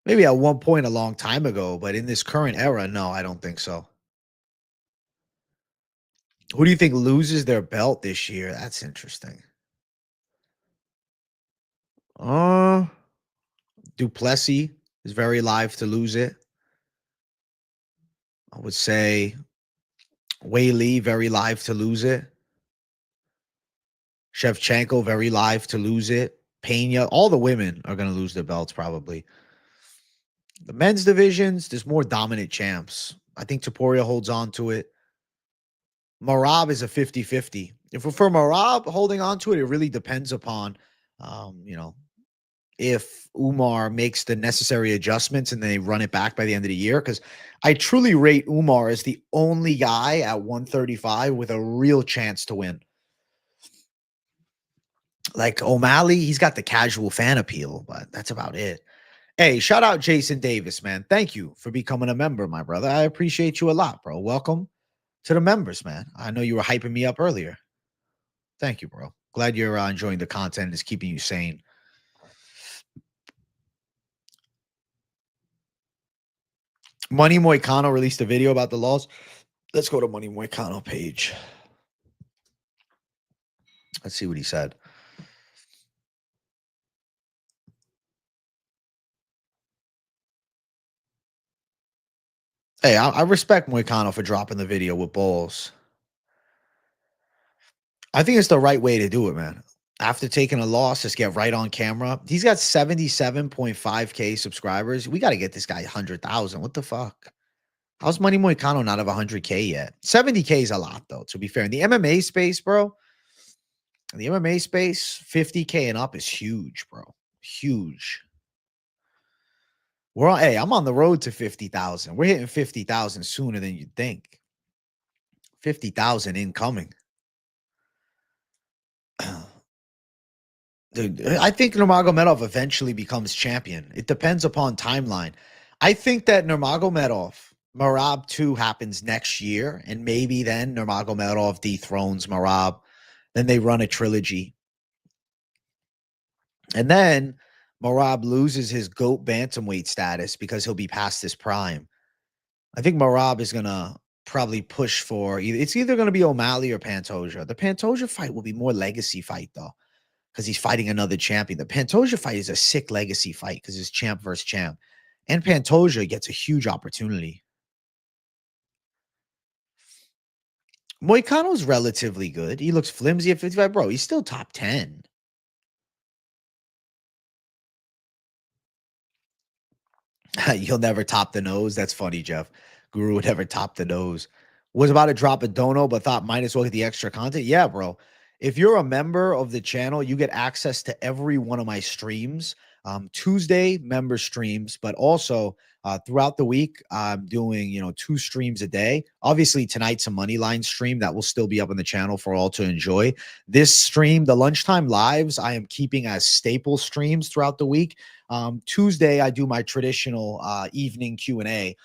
[SPEAKER 1] Maybe at one point a long time ago, but in this current era, no, I don't think so. Who do you think loses their belt this year? That's interesting. Duplessis is very live to lose it. I would say Wei Lee, very live to lose it. Shevchenko, very live to lose it. Pena, all the women are going to lose their belts probably. The men's divisions, there's more dominant champs. I think Topuria holds on to it. Marab is a 50-50. If for Marab holding on to it, it really depends upon, if Umar makes the necessary adjustments and they run it back by the end of the year. Because I truly rate Umar as the only guy at 135 with a real chance to win. Like O'Malley, he's got the casual fan appeal, but that's about it. Hey, shout out Jason Davis, man. Thank you for becoming a member, my brother. I appreciate you a lot, bro. Welcome to the members, man. I know you were hyping me up earlier. Thank you, bro. Glad you're enjoying the content and it's keeping you sane. Money Moicano released a video about the laws. Let's go to Money Moicano page. Let's see what he said. Hey, I respect Moicano for dropping the video with balls. I think it's the right way to do it, man. After taking a loss, just get right on camera. He's got 77.5K subscribers. We got to get this guy 100,000. What the fuck? How's Money Moicano not have 100K yet? 70K is a lot, though, to be fair. In the MMA space, bro, in the MMA space, 50K and up is huge, bro. Huge. Hey, I'm on the road to 50,000. We're hitting 50,000 sooner than you'd think. 50,000 incoming. Dude, I think Nurmagomedov eventually becomes champion. It depends upon timeline. I think that Nurmagomedov, Merab 2 happens next year, and maybe then Nurmagomedov dethrones Merab. Then they run a trilogy. And then Merab loses his GOAT bantamweight status because he'll be past his prime. I think Merab is going to probably push for it's either going to be O'Malley or Pantoja. The Pantoja fight will be more legacy fight, though, because he's fighting another champion. The Pantoja fight is a sick legacy fight because it's champ versus champ. And Pantoja gets a huge opportunity. Moicano's relatively good. He looks flimsy at 55. Bro, he's still top 10. You'll never top the nose. That's funny, Jeff. Guru would never top the nose. Was about to drop a dono, but thought might as well get the extra content. Yeah, bro. If you're a member of the channel, you get access to every one of my streams. Tuesday member streams, but also throughout the week, I'm doing 2 streams a day. Obviously, tonight's a Moneyline stream that will still be up on the channel for all to enjoy. This stream, the lunchtime lives, I am keeping as staple streams throughout the week. Tuesday, I do my traditional evening Q&A.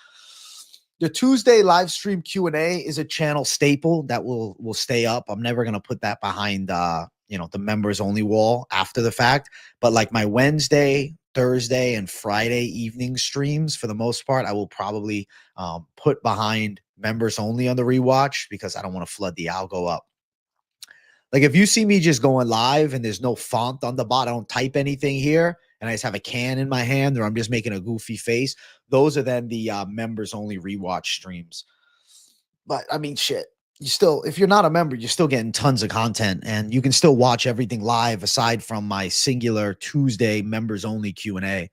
[SPEAKER 1] The Tuesday live stream Q&A is a channel staple that will stay up. I'm never going to put that behind the members only wall after the fact. But like my Wednesday, Thursday, and Friday evening streams, for the most part, I will probably put behind members only on the rewatch because I don't want to flood the algo up. Like if you see me just going live and there's no font on the bottom, I don't type anything here, and I just have a can in my hand or I'm just making a goofy face, those are then the members only rewatch streams. But I mean, shit, you still, if you're not a member, you're still getting tons of content and you can still watch everything live aside from my singular Tuesday members only Q&A.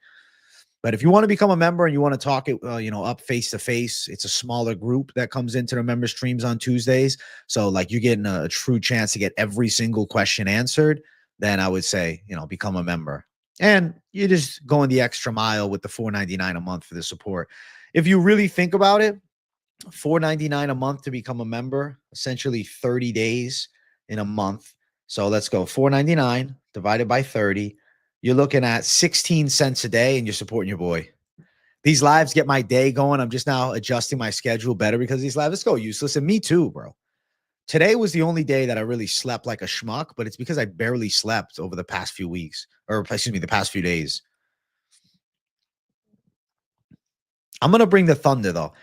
[SPEAKER 1] But if you want to become a member and you want to talk it, up face to face, it's a smaller group that comes into the member streams on Tuesdays. So like you're getting a true chance to get every single question answered. Then I would say, become a member. And you're just going the extra mile with the $4.99 a month for the support. If you really think about it, $4.99 a month to become a member, essentially 30 days in a month. So let's go $4.99 divided by 30. You're looking at 16 cents a day and you're supporting your boy. These lives get my day going. I'm just now adjusting my schedule better because these lives, let's go, Useless. And me too, bro. Today was the only day that I really slept like a schmuck, but it's because I barely slept over the past few weeks, or excuse me, the past few days. I'm going to bring the thunder, though.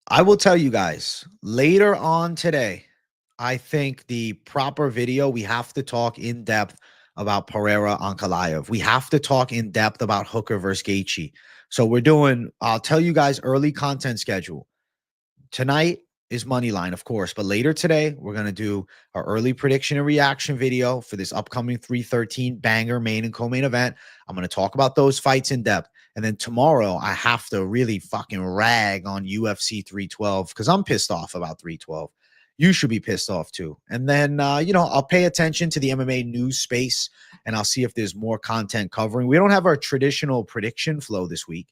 [SPEAKER 1] I will tell you guys later on today, I think the proper video, we have to talk in depth about Pereira Ankalaev. We have to talk in depth about Hooker versus Gaethje. So I'll tell you guys early content schedule. Tonight is Moneyline, of course, but later today, we're going to do our early prediction and reaction video for this upcoming 313 banger main and co-main event. I'm going to talk about those fights in depth. And then tomorrow, I have to really fucking rag on UFC 312 because I'm pissed off about 312. You should be pissed off too. And then, I'll pay attention to the MMA news space and I'll see if there's more content covering. We don't have our traditional prediction flow this week.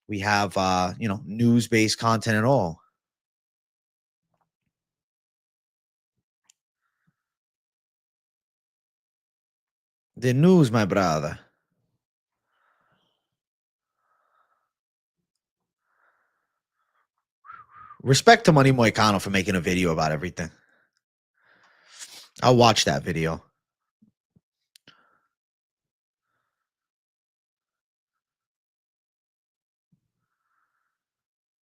[SPEAKER 1] We have, news-based content and all. The news, my brother. Respect to Money Moicano for making a video about everything. I'll watch that video.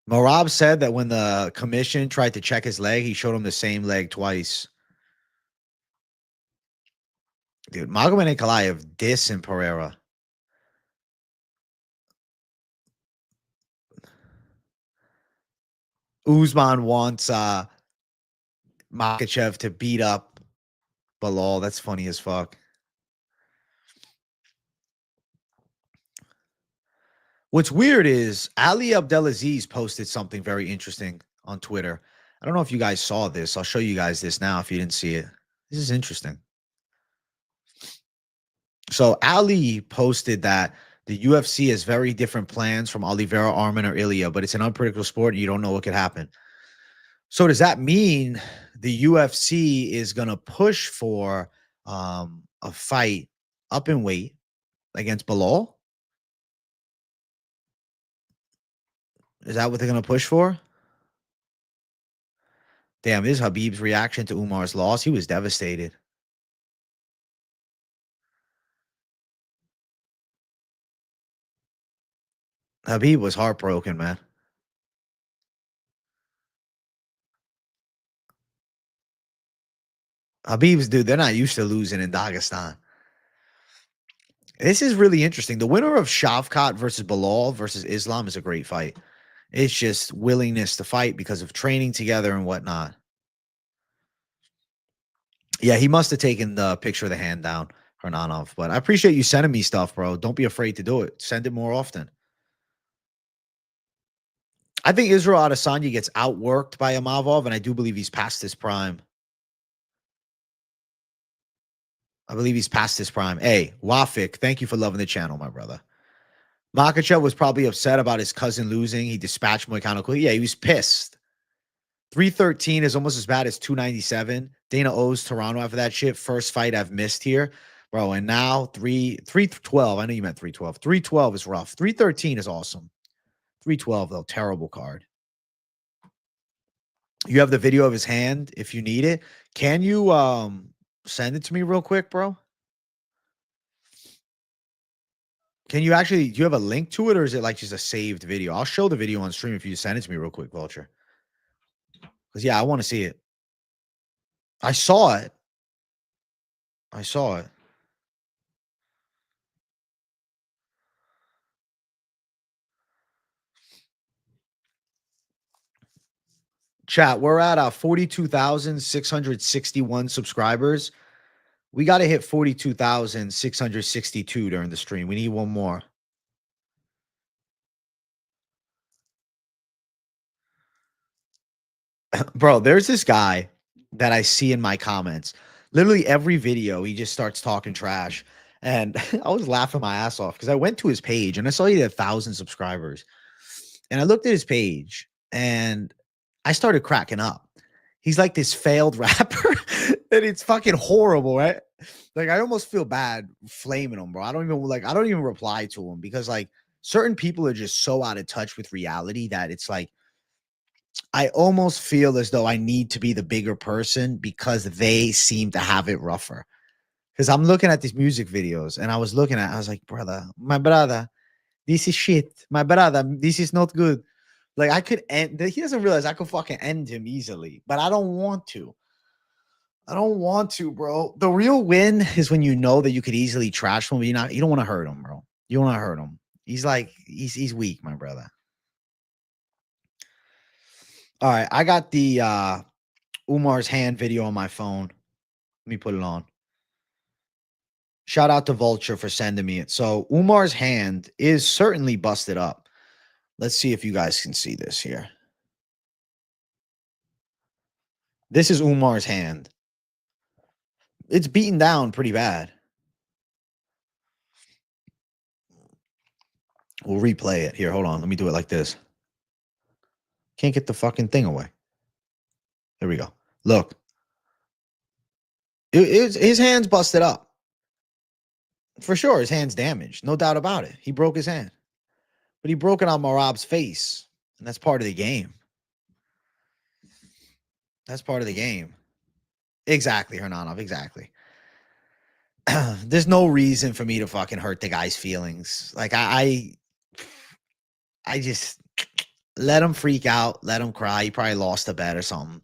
[SPEAKER 1] Marab said that when the commission tried to check his leg, he showed him the same leg twice. Dude, Magomed Ankalaev dissing Pereira. Usman wants Makhachev to beat up Bilal. That's funny as fuck. What's weird is Ali Abdelaziz posted something very interesting on Twitter. I don't know if you guys saw this. I'll show you guys this now if you didn't see it. This is interesting. So Ali posted that the UFC has very different plans from Oliveira, Arman, or Ilya, but it's an unpredictable sport and you don't know what could happen. So does that mean the UFC is going to push for a fight up in weight against Bilal? Is that what they're going to push for? Damn, this is Khabib's reaction to Umar's loss. He was devastated. Khabib was heartbroken, man. Khabib's, dude, they're not used to losing in Dagestan. This is really interesting. The winner of Shavkat versus Bilal versus Islam is a great fight. It's just willingness to fight because of training together and whatnot. Yeah, he must have taken the picture of the hand down, Hernanov. But I appreciate you sending me stuff, bro. Don't be afraid to do it. Send it more often. I think Israel Adesanya gets outworked by Imavov, and I do believe he's past his prime. I believe he's past his prime. Hey, Wafik, thank you for loving the channel, my brother. Makhachev was probably upset about his cousin losing. He dispatched Moicano quickly. Yeah, he was pissed. 313 is almost as bad as 297. Dana owes Toronto after that shit. First fight I've missed here, bro. And now 312. I know you meant 312. 312 is rough. 313 is awesome. 312 though, terrible card. You have the video of his hand if you need it. Can you send it to me real quick, bro? Can you actually, do you have a link to it or is it like just a saved video? I'll show the video on stream if you send it to me real quick, Vulture. Because, yeah, I want to see it. I saw it. I saw it. Chat, we're at 42,661 subscribers. We got to hit 42,662 during the stream. We need one more. Bro, there's this guy that I see in my comments. Literally every video, he just starts talking trash. And I was laughing my ass off because I went to his page and I saw he had 1,000 subscribers. And I looked at his page and I started cracking up. He's like this failed rapper and it's fucking horrible, right? Like I almost feel bad flaming him, bro. I don't even reply to him because like certain people are just so out of touch with reality that it's like I almost feel as though I need to be the bigger person because they seem to have it rougher. Because I'm looking at these music videos and I was like, brother, my brother, this is shit. My brother, this is not good. Like I could end, he doesn't realize I could fucking end him easily, but I don't want to. I don't want to, bro. The real win is when you know that you could easily trash him, but you don't want to hurt him, bro. You don't want to hurt him. He's like, he's weak, my brother. All right, I got the Umar's hand video on my phone. Let me put it on. Shout out to Vulture for sending me it. So Umar's hand is certainly busted up. Let's see if you guys can see this here. This is Umar's hand. It's beaten down pretty bad. We'll replay it. Here, hold on. Let me do it like this. Can't get the fucking thing away. There we go. Look. His hand's busted up. For sure, his hand's damaged. No doubt about it. He broke his hand. But he broke it on Marab's face. And that's part of the game. That's part of the game. Exactly, Hernanov. Exactly. There's no reason for me to fucking hurt the guy's feelings. Like, I just let him freak out. Let him cry. He probably lost a bet or something.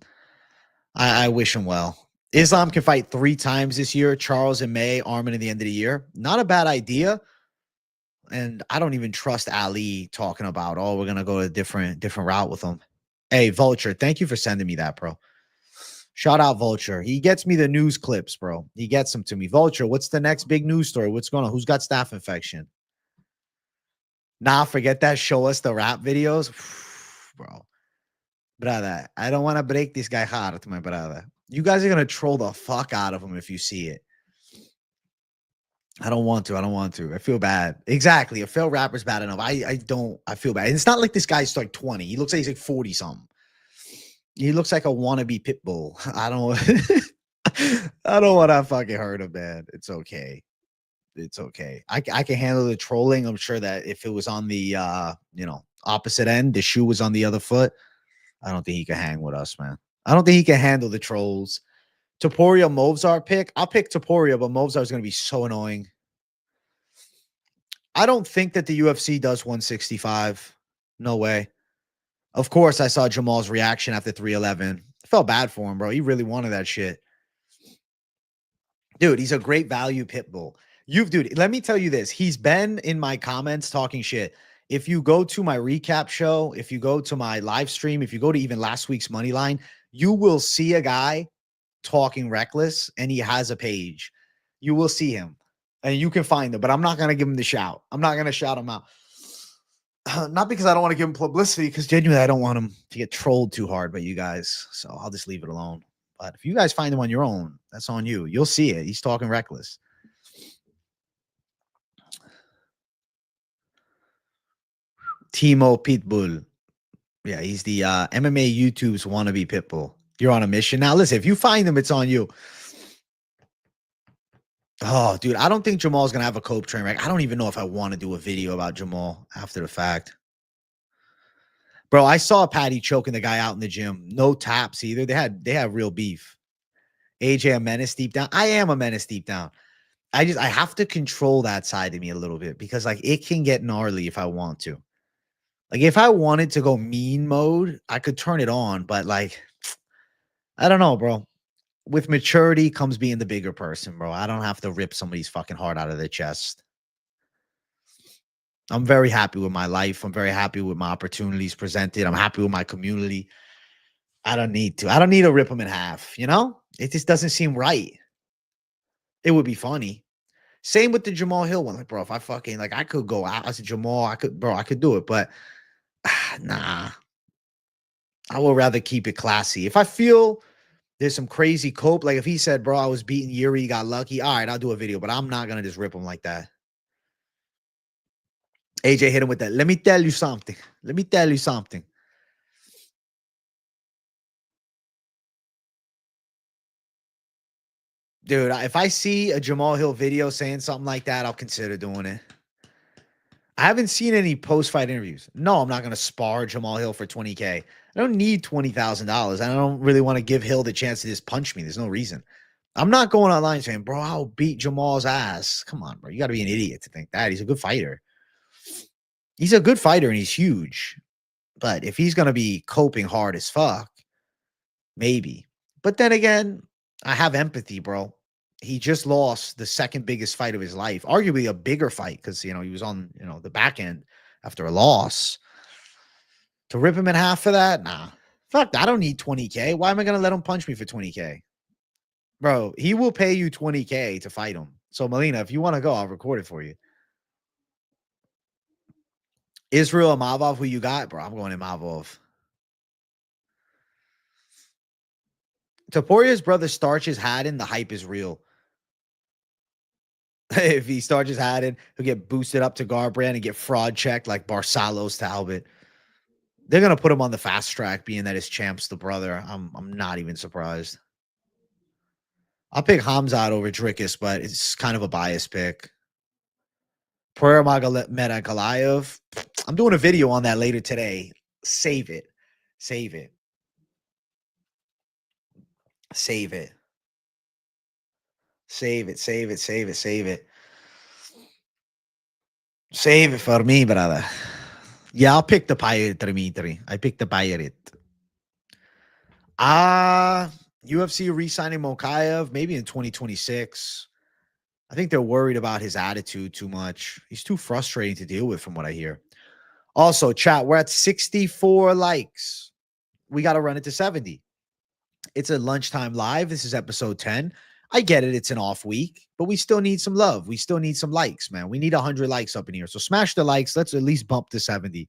[SPEAKER 1] I wish him well. Islam can fight 3 times this year. Charles in May, Armin at the end of the year. Not a bad idea. And I don't even trust Ali talking about, oh, we're going to go a different route with him. Hey, Vulture, thank you for sending me that, bro. Shout out Vulture. He gets me the news clips, bro. He gets them to me. Vulture, what's the next big news story? What's going on? Who's got staph infection? Nah, forget that. Show us the rap videos. Bro. Brother, I don't want to break this guy heart, my brother. You guys are going to troll the fuck out of him if you see it. I don't want to. I feel bad. Exactly. A failed rapper's bad enough. I feel bad. And it's not like this guy's like 20. He looks like he's like 40 something. He looks like a wannabe pit bull. I don't want to fucking hurt him, man. It's okay. It's okay. I can handle the trolling. I'm sure that if it was on the opposite end, the shoe was on the other foot, I don't think he can hang with us, man. I don't think he can handle the trolls. Topuria Movsar pick. I'll pick Topuria, but Movsar is going to be so annoying. I don't think that the UFC does 165. No way. Of course, I saw Jamal's reaction after 311. I felt bad for him, bro. He really wanted that shit. Dude, he's a great value pit bull. Dude, let me tell you this. He's been in my comments talking shit. If you go to my recap show, if you go to my live stream, if you go to even last week's money line, you will see a guy talking reckless, and he has a page. You will see him, and you can find him, but I'm not going to give him the shout. I'm not going to shout him out. Not because I don't want to give him publicity, because genuinely I don't want him to get trolled too hard by you guys, so I'll just leave it alone. But if you guys find him on your own, that's on you. You'll see it. He's talking reckless. Timo Pitbull. Yeah, he's the MMA YouTube's wannabe Pitbull. You're on a mission. Now, listen, if you find him, it's on you. Oh, dude, I don't think Jamal's going to have a cope train wreck. I don't even know if I want to do a video about Jamal after the fact. Bro, I saw Patty choking the guy out in the gym. No taps either. They had real beef. AJ, a menace deep down. I am a menace deep down. I have to control that side of me a little bit, because like it can get gnarly if I want to. Like if I wanted to go mean mode, I could turn it on, but like, I don't know, bro. With maturity comes being the bigger person, bro. I don't have to rip somebody's fucking heart out of their chest. I'm very happy with my life. I'm very happy with my opportunities presented. I'm happy with my community. I don't need to. I don't need to rip them in half, you know? It just doesn't seem right. It would be funny. Same with the Jamal Hill one. Like, bro, if I fucking, like, I could go out. I said, Jamal, I could do it. But, nah. I would rather keep it classy. If I feel there's some crazy cope, like if he said, bro, I was beating Yuri, got lucky, all right, I'll do a video. But I'm not going to just rip him like that. AJ hit him with that. Let me tell you something. Let me tell you something. Dude, if I see a Jamal Hill video saying something like that, I'll consider doing it. I haven't seen any post-fight interviews. No, I'm not going to spar Jamal Hill for $20K. I don't need $20,000. I don't really want to give Hill the chance to just punch me. There's no reason. I'm not going online saying, bro, I'll beat Jamal's ass. Come on, bro. You got to be an idiot to think that. He's a good fighter. He's a good fighter, and he's huge. But if he's going to be coping hard as fuck, maybe. But then again, I have empathy, bro. He just lost the second biggest fight of his life, arguably a bigger fight, because, he was on, the back end after a loss. To rip him in half for that? Nah. Fuck, I don't need $20K. Why am I going to let him punch me for $20K? Bro, he will pay you $20K to fight him. So, Melina, if you want to go, I'll record it for you. Israel Imavov, who you got? Bro, I'm going Imavov. Toporia's brother Starches Haddon, the hype is real. If he Starches Haddon, he'll get boosted up to Garbrandt and get fraud checked like Barcelos Talbot. They're going to put him on the fast track, being that his champ's the brother. I'm not even surprised. I'll pick Hamzat over Drickus, but it's kind of a biased pick. Pereira met Ankalaev. I'm doing a video on that later today. Save it. Save it. Save it. Save it. Save it. Save it. Save it. Save it for me, brother. Yeah, I'll pick the Pirate, Dimitri. I picked the Pirate. UFC re-signing Makhachev maybe in 2026. I think they're worried about his attitude too much. He's too frustrating to deal with from what I hear. Also, chat, we're at 64 likes. We got to run it to 70. It's a lunchtime live. This is episode 10. I get it. It's an off week, but we still need some love. We still need some likes, man. We need 100 likes up in here. So smash the likes. Let's at least bump to 70.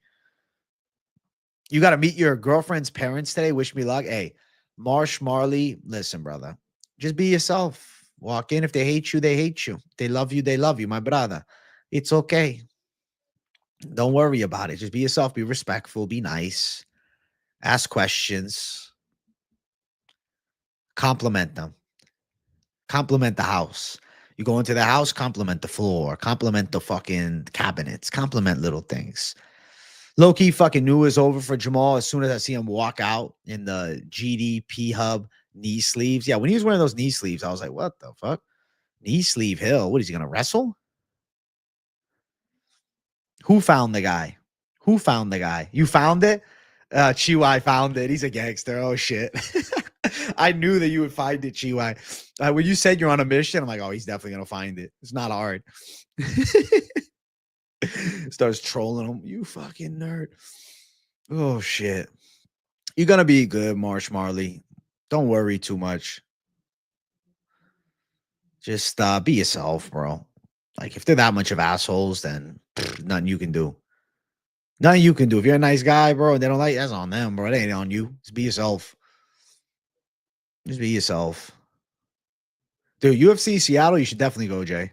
[SPEAKER 1] You got to meet your girlfriend's parents today. Wish me luck. Hey, Marley, listen, brother. Just be yourself. Walk in. If they hate you, they hate you. If they love you, my brother. It's okay. Don't worry about it. Just be yourself. Be respectful. Be nice. Ask questions. Compliment them. Compliment the house. You go into the house, compliment the floor. Compliment the fucking cabinets. Compliment little things. Low-key fucking knew it was over for Jamal as soon as I see him walk out in the GDP Hub knee sleeves. Yeah, when he was wearing those knee sleeves, I was like, what the fuck? Knee sleeve Hill. What is he going to wrestle? Who found the guy? Who found the guy? You found it? Chiwai found it. He's a gangster. Oh, shit. I knew that you would find it, Chiwai. When you said you're on a mission, I'm like, oh, he's definitely going to find it. It's not hard. Starts trolling him. You fucking nerd. Oh, shit. You're going to be good, Marley. Don't worry too much. Just be yourself, bro. Like, if they're that much of assholes, then nothing you can do. Nothing you can do. If you're a nice guy, bro, and they don't like you, that's on them, bro. It ain't on you. Just be yourself. Just be yourself. Dude, UFC Seattle, you should definitely go, Jay.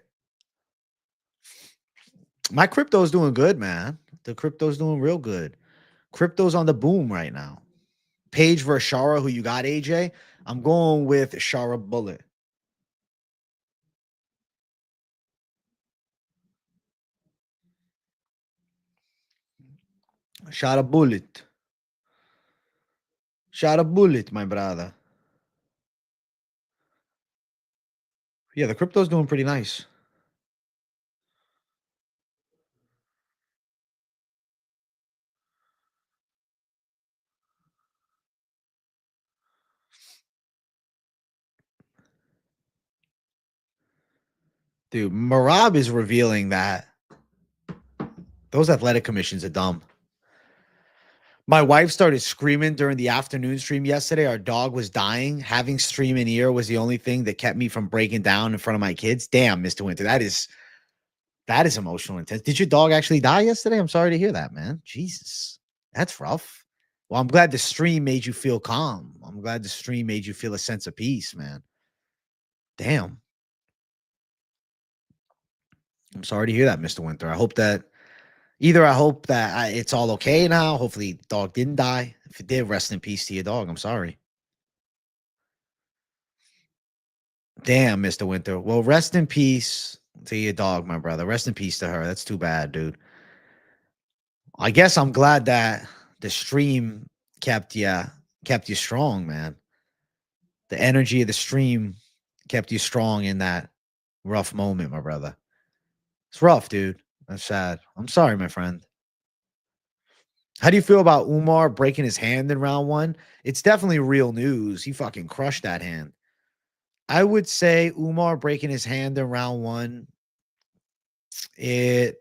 [SPEAKER 1] My crypto's doing good, man. The crypto's doing real good. Crypto's on the boom right now. Paige versus Shara, who you got, AJ? I'm going with Shara Bullet. Shot a bullet. Shot a bullet, my brother. Yeah, the crypto's doing pretty nice. Dude, Marab is revealing that those athletic commissions are dumb. My wife started screaming during the afternoon stream yesterday. Our dog was dying. Having stream in ear was the only thing that kept me from breaking down in front of my kids. Damn, Mr. Winter, that is emotional intense. Did your dog actually die yesterday? I'm sorry to hear that, man. Jesus, that's rough. Well, I'm glad the stream made you feel calm. I'm glad the stream made you feel a sense of peace, man. Damn. I'm sorry to hear that, Mr. Winter. I hope that it's all okay now. Hopefully the dog didn't die. If it did, rest in peace to your dog. I'm sorry. Damn, Mr. Winter. Well, rest in peace to your dog, my brother. Rest in peace to her. That's too bad, dude. I guess I'm glad that the stream kept you strong, man. The energy of the stream kept you strong in that rough moment, my brother. It's rough, dude. That's sad. I'm sorry, my friend. How do you feel about Umar breaking his hand in round one? It's definitely real news. He fucking crushed that hand. I would say Umar breaking his hand in round one, it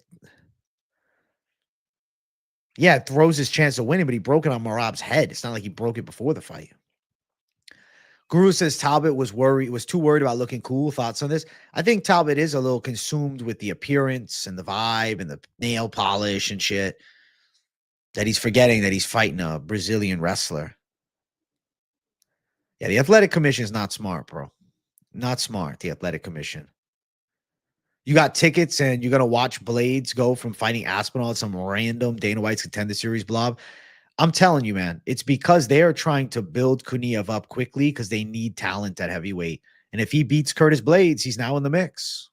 [SPEAKER 1] throws his chance of winning, but he broke it on Marab's head. It's not like he broke it before the fight. Guru says Talbot was too worried about looking cool. Thoughts on this? I think Talbot is a little consumed with the appearance and the vibe and the nail polish and shit, that he's forgetting that he's fighting a Brazilian wrestler. Yeah, the athletic commission is not smart, bro. Not smart, the athletic commission. You got tickets and you're going to watch Blades go from fighting Aspinall at some random Dana White's Contender Series blob. I'm telling you, man, it's because they are trying to build Kuniev up quickly because they need talent at heavyweight. And if he beats Curtis Blades, he's now in the mix.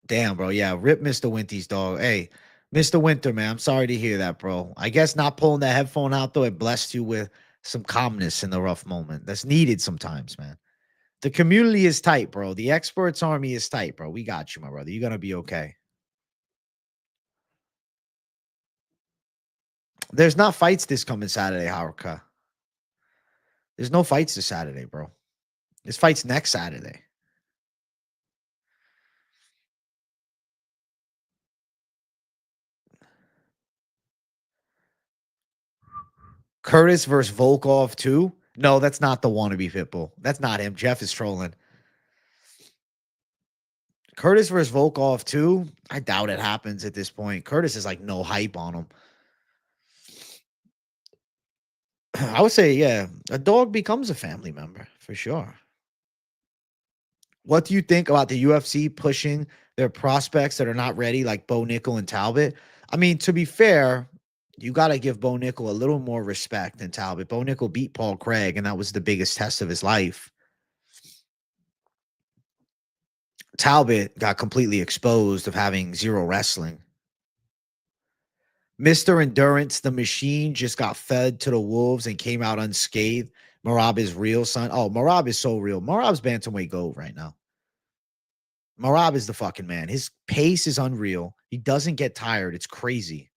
[SPEAKER 1] Damn, bro. Yeah, rip Mr. Winty's dog. Hey, Mr. Winter, man, I'm sorry to hear that, bro. I guess not pulling that headphone out, though, it blessed you with some calmness in the rough moment. That's needed sometimes, man. The community is tight, bro. The experts army is tight, bro. We got you, my brother. You're going to be okay. There's not fights this coming Saturday, Haruka. There's no fights this Saturday, bro. There's fights next Saturday. Curtis versus Volkov, too? No, that's not the wannabe Pitbull. That's not him. Jeff is trolling. Curtis versus Volkov, too? I doubt it happens at this point. Curtis is like no hype on him. I would say, yeah, a dog becomes a family member for sure. What do you think about the UFC pushing their prospects that are not ready, like Bo Nickel and Talbot? I mean, to be fair, you got to give Bo Nickel a little more respect than Talbot. Bo Nickel beat Paul Craig, and that was the biggest test of his life. Talbot got completely exposed of having zero wrestling. Mr. Endurance, the machine, just got fed to the wolves and came out unscathed. Marab is real, son. Oh, Marab is so real. Marab's bantamweight gold right now. Marab is the fucking man. His pace is unreal. He doesn't get tired. It's crazy.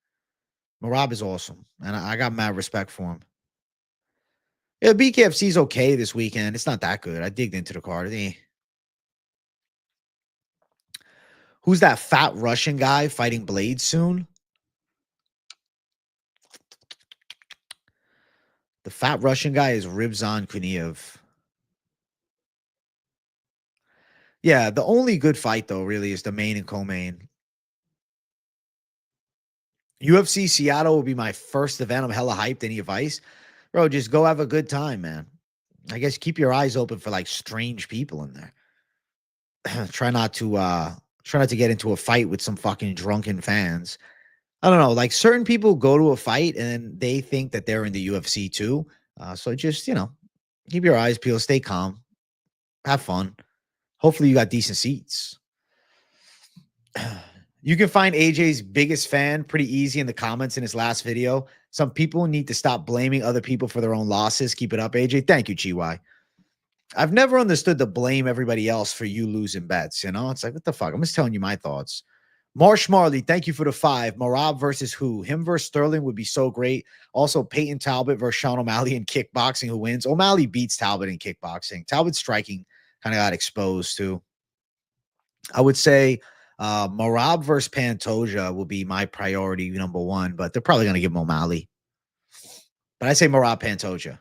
[SPEAKER 1] Marab is awesome, and I got mad respect for him. Yeah, BKFC's okay this weekend. It's not that good. I digged into the card. Who's that fat Russian guy fighting Blade soon? The fat Russian guy is Ribzan Kuniev. Yeah, the only good fight, though, really, is the main and co-main. UFC Seattle will be my first event. I'm hella hyped. Any advice? Bro, just go have a good time, man. I guess keep your eyes open for, like, strange people in there. Try not to get into a fight with some fucking drunken fans. I don't know. Like, certain people go to a fight and they think that they're in the UFC too. So just, keep your eyes peeled, stay calm, have fun. Hopefully you got decent seats. You can find AJ's biggest fan pretty easy in the comments in his last video. Some people need to stop blaming other people for their own losses. Keep it up, AJ. Thank you, GY. I've never understood the blame everybody else for you losing bets. It's like, what the fuck? I'm just telling you my thoughts. Marsh Marley, thank you for the 5. Marab versus who? Him versus Sterling would be so great. Also, Peyton Talbot versus Sean O'Malley in kickboxing. Who wins? O'Malley beats Talbot in kickboxing. Talbot's striking kind of got exposed too. I would say Marab versus Pantoja will be my priority number 1, but they're probably going to give him O'Malley. But I say Marab Pantoja.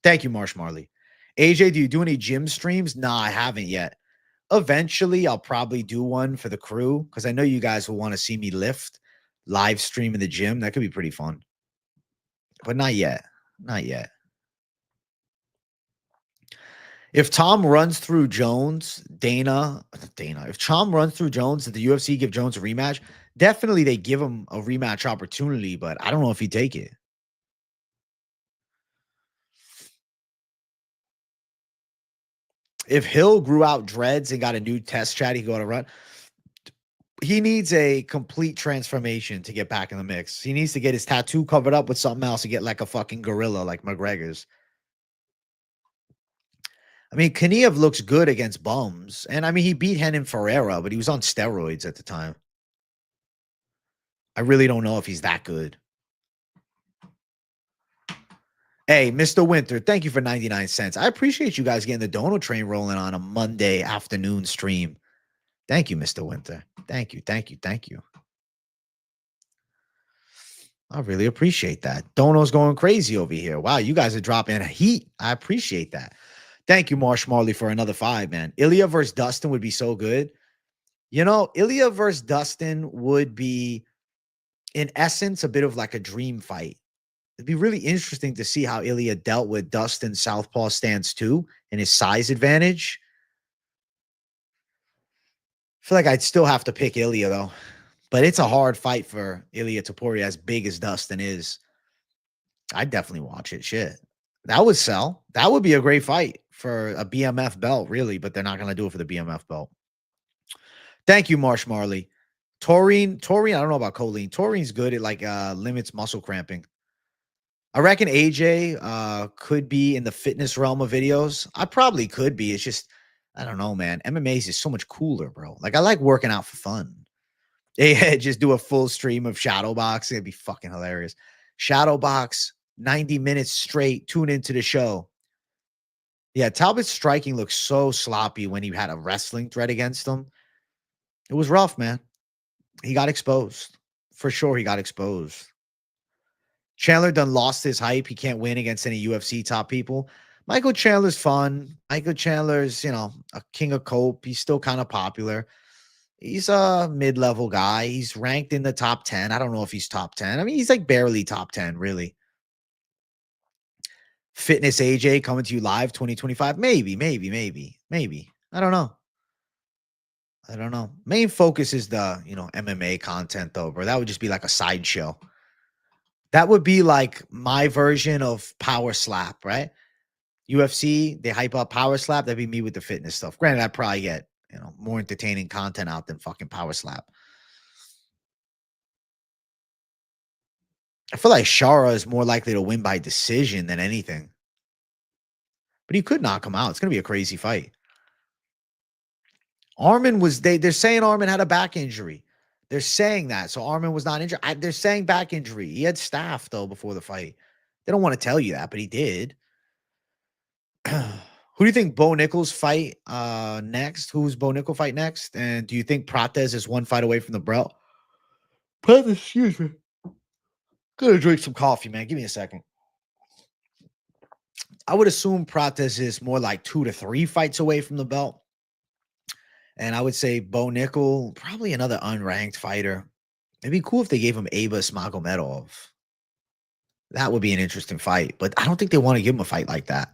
[SPEAKER 1] Thank you, Marsh Marley. AJ, do you do any gym streams? Nah, I haven't yet. Eventually, I'll probably do one for the crew because I know you guys will want to see me lift, live stream in the gym. That could be pretty fun. But not yet. Not yet. If Tom runs through Jones, if Tom runs through Jones, did the UFC give Jones a rematch? Definitely they give him a rematch opportunity, but I don't know if he'd take it. If Hill grew out dreads and got a new test chat, he could go on a run. He needs a complete transformation to get back in the mix. He needs to get his tattoo covered up with something else to get like a fucking gorilla like McGregor's. I mean, Kaniev looks good against bums. And I mean, he beat Renan Ferreira, but he was on steroids at the time. I really don't know if he's that good. Hey, Mr. Winter, thank you for 99 cents. I appreciate you guys getting the Dono train rolling on a Monday afternoon stream. Thank you, Mr. Winter. Thank you, thank you, thank you. I really appreciate that. Dono's going crazy over here. Wow, you guys are dropping heat. I appreciate that. Thank you, Marsh Marley, for another 5, man. Ilya versus Dustin would be so good. Ilya versus Dustin would be, in essence, a bit of like a dream fight. It'd be really interesting to see how Ilya dealt with Dustin's southpaw stance too and his size advantage. I feel like I'd still have to pick Ilya though. But it's a hard fight for Ilya Topuria, as big as Dustin is. I'd definitely watch it. Shit. That would sell. That would be a great fight for a BMF belt, really, but they're not going to do it for the BMF belt. Thank you, Marsh Marley. Taurine, I don't know about choline. Taurine's good. It like limits muscle cramping. I reckon AJ could be in the fitness realm of videos. I probably could be. It's just, I don't know, man. MMA is just so much cooler, bro. Like, I like working out for fun. Yeah, just do a full stream of shadow boxing. It'd be fucking hilarious. Shadow box, 90 minutes straight. Tune into the show. Yeah, Talbot's striking looks so sloppy when he had a wrestling threat against him. It was rough, man. He got exposed. For sure, he got exposed. Chandler done lost his hype. He can't win against any UFC top people. Michael Chandler's fun. Michael Chandler's, a king of cope. He's still kind of popular. He's a mid-level guy. He's ranked in the top 10. I don't know if he's top 10. I mean, he's like barely top 10, really. Fitness AJ coming to you live 2025. Maybe. I don't know. Main focus is the, MMA content though, bro. That would just be like a sideshow. That would be like my version of Power Slap, right? UFC, they hype up Power Slap. That'd be me with the fitness stuff. Granted, I'd probably get, more entertaining content out than fucking Power Slap. I feel like Shara is more likely to win by decision than anything. But he could knock him out. It's going to be a crazy fight. Armin was, they're saying Armin had a back injury. They're saying that. So Armin was not injured. They're saying back injury. He had staph, though, before the fight. They don't want to tell you that, but he did. Who do you think Bo Nickals fight next? Who's Bo Nickal fight next? And do you think Prates is one fight away from the belt? Excuse me. Gonna drink some coffee, man. Give me a second. I would assume Prates is more like 2 to 3 fights away from the belt. And I would say Bo Nickal, probably another unranked fighter. It'd be cool if they gave him Abus Magomedov. That would be an interesting fight. But I don't think they want to give him a fight like that.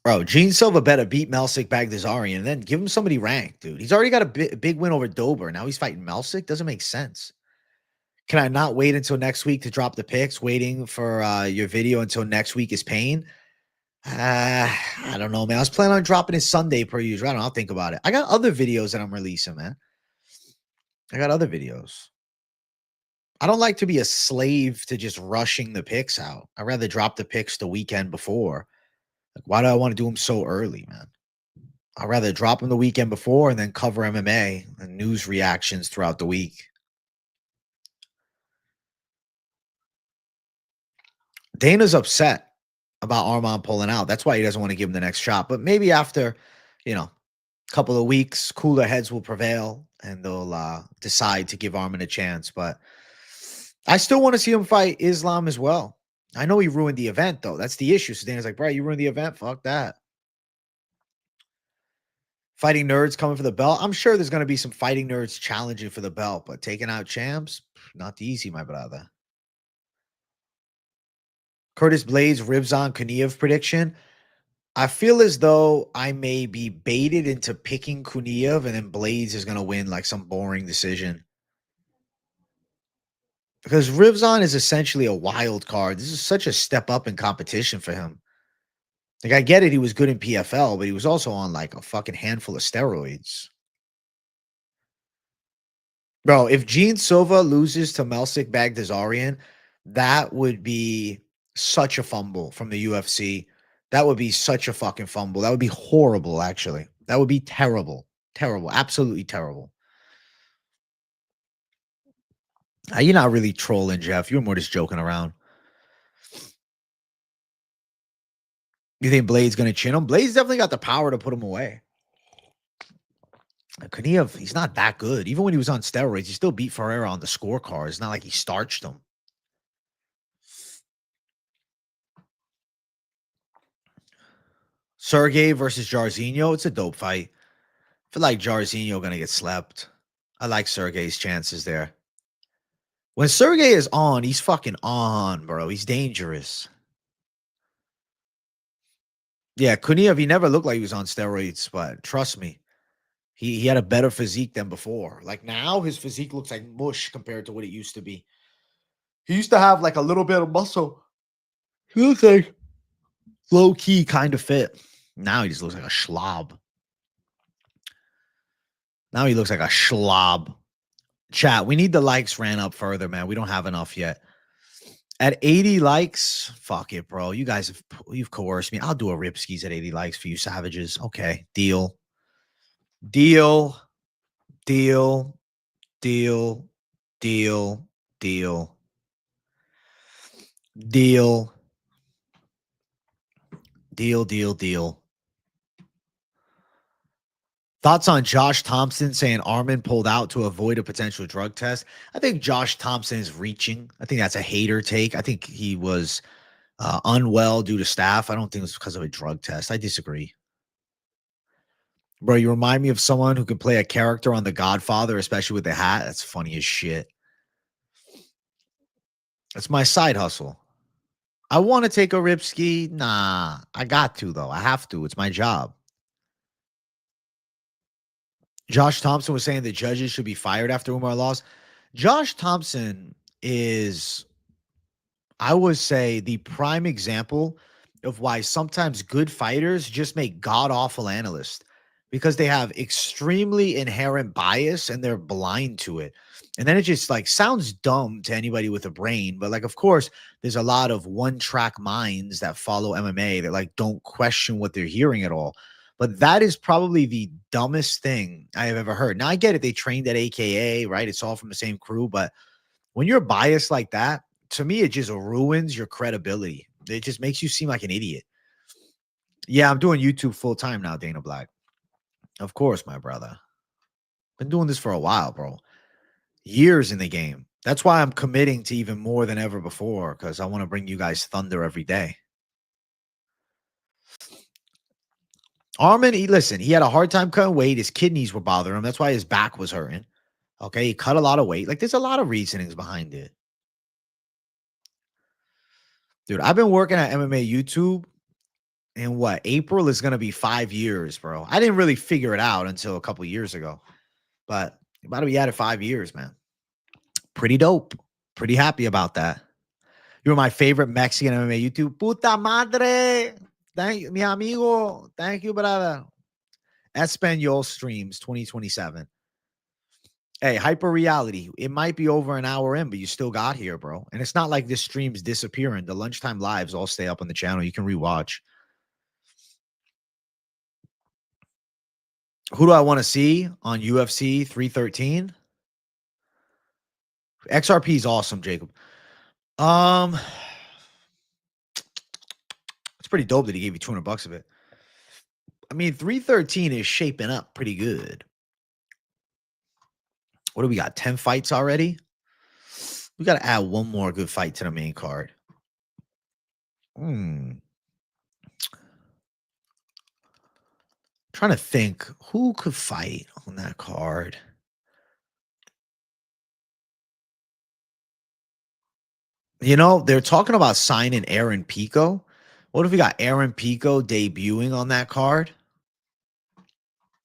[SPEAKER 1] Bro, Gene Silva better beat Melsik Bagdasarian and then give him somebody ranked, dude. He's already got a big win over Dober. Now he's fighting Melsik. Doesn't make sense. Can I not wait until next week to drop the picks? Waiting for your video until next week is pain? I don't know, man. I was planning on dropping it Sunday per usual. I don't know. I'll think about it. I got other videos that I'm releasing, man. I got other videos. I don't like to be a slave to just rushing the picks out. I'd rather drop the picks the weekend before. Like, why do I want to do them so early, man? I'd rather drop them the weekend before and then cover MMA and news reactions throughout the week. Dana's upset about Armand pulling out. That's why he doesn't want to give him the next shot. But maybe after, a couple of weeks, cooler heads will prevail and they'll decide to give Armand a chance. But I still want to see him fight Islam as well. I know he ruined the event, though. That's the issue. So Dana's like, bro, you ruined the event? Fuck that. Fighting nerds coming for the belt. I'm sure there's going to be some fighting nerds challenging for the belt, but taking out champs, not easy, my brother. Curtis Blades, Ribzon, Kuniev prediction. I feel as though I may be baited into picking Kuniev and then Blades is going to win like some boring decision. Because Ribzon is essentially a wild card. This is such a step up in competition for him. Like, I get it, he was good in PFL, but he was also on like a fucking handful of steroids. Bro, if Gene Silva loses to Melsik Bagdasarian, that would be such a fumble from the UFC. That would be such a fucking fumble. That would be horrible, actually. That would be terrible. Terrible. Absolutely terrible. You're not really trolling, Jeff. You're more just joking around. You think Blade's going to chin him? Blade's definitely got the power to put him away. Kuniev, he's not that good. Even when he was on steroids, he still beat Ferreira on the scorecard. It's not like he starched him. Sergey versus Jairzinho. It's a dope fight. I feel like Jairzinho going to get slept. I like Sergey's chances there. When Sergey is on, he's fucking on, bro. He's dangerous. Yeah, Kuniev, he never looked like he was on steroids, but trust me, he had a better physique than before. Like, now, his physique looks like mush compared to what it used to be. He used to have like a little bit of muscle. He looks like low-key kind of fit. Now he just looks like a schlob. Now he looks like a schlob. Chat, we need the likes ran up further, man. We don't have enough yet. At 80 likes, fuck it, bro. You guys you've coerced me. I'll do a Ripskis at 80 likes for you savages. Okay, deal. Deal. Deal. Deal. Deal. Deal. Deal. Deal. Deal. Deal. Thoughts on Josh Thompson saying Armin pulled out to avoid a potential drug test? I think Josh Thompson is reaching. I think that's a hater take. I think he was unwell due to staff. I don't think it was because of a drug test. I disagree. Bro, you remind me of someone who can play a character on The Godfather, especially with the hat. That's funny as shit. That's my side hustle. I want to take a rip ski. Nah, I got to, though. I have to. It's my job. Josh Thompson was saying the judges should be fired after Umar lost. Josh Thompson is, I would say, the prime example of why sometimes good fighters just make god-awful analysts because they have extremely inherent bias and they're blind to it. And then it just like sounds dumb to anybody with a brain. But like, of course, there's a lot of one-track minds that follow MMA that like don't question what they're hearing at all. But that is probably the dumbest thing I have ever heard. Now, I get it. They trained at AKA, right? It's all from the same crew. But when you're biased like that, to me, it just ruins your credibility. It just makes you seem like an idiot. Yeah, I'm doing YouTube full time now, Dana Black. Of course, my brother. Been doing this for a while, bro. Years in the game. That's why I'm committing to even more than ever before, because I want to bring you guys thunder every day. Armin, listen, he had a hard time cutting weight. His kidneys were bothering him. That's why his back was hurting. Okay, he cut a lot of weight. Like, there's a lot of reasonings behind it. Dude, I've been working at MMA YouTube, and what? April is going to be 5 years, bro. I didn't really figure it out until a couple years ago. But about to be at it 5 years, man. Pretty dope. Pretty happy about that. You're my favorite Mexican MMA YouTube. Puta madre. Thank you, mi amigo. Thank you, brother. Espanol Streams 2027. Hey, Hyper Reality. It might be over an hour in, but you still got here, bro. And it's not like this stream's disappearing. The lunchtime lives all stay up on the channel. You can rewatch. Who do I want to see on UFC 313? XRP is awesome, Jacob. It's pretty dope that he gave you $200 of it. I mean, 313 is shaping up pretty good. What do we got? 10 fights already? We got to add one more good fight to the main card. Trying to think who could fight on that card. You know, they're talking about signing Aaron Pico. What if we got Aaron Pico debuting on that card?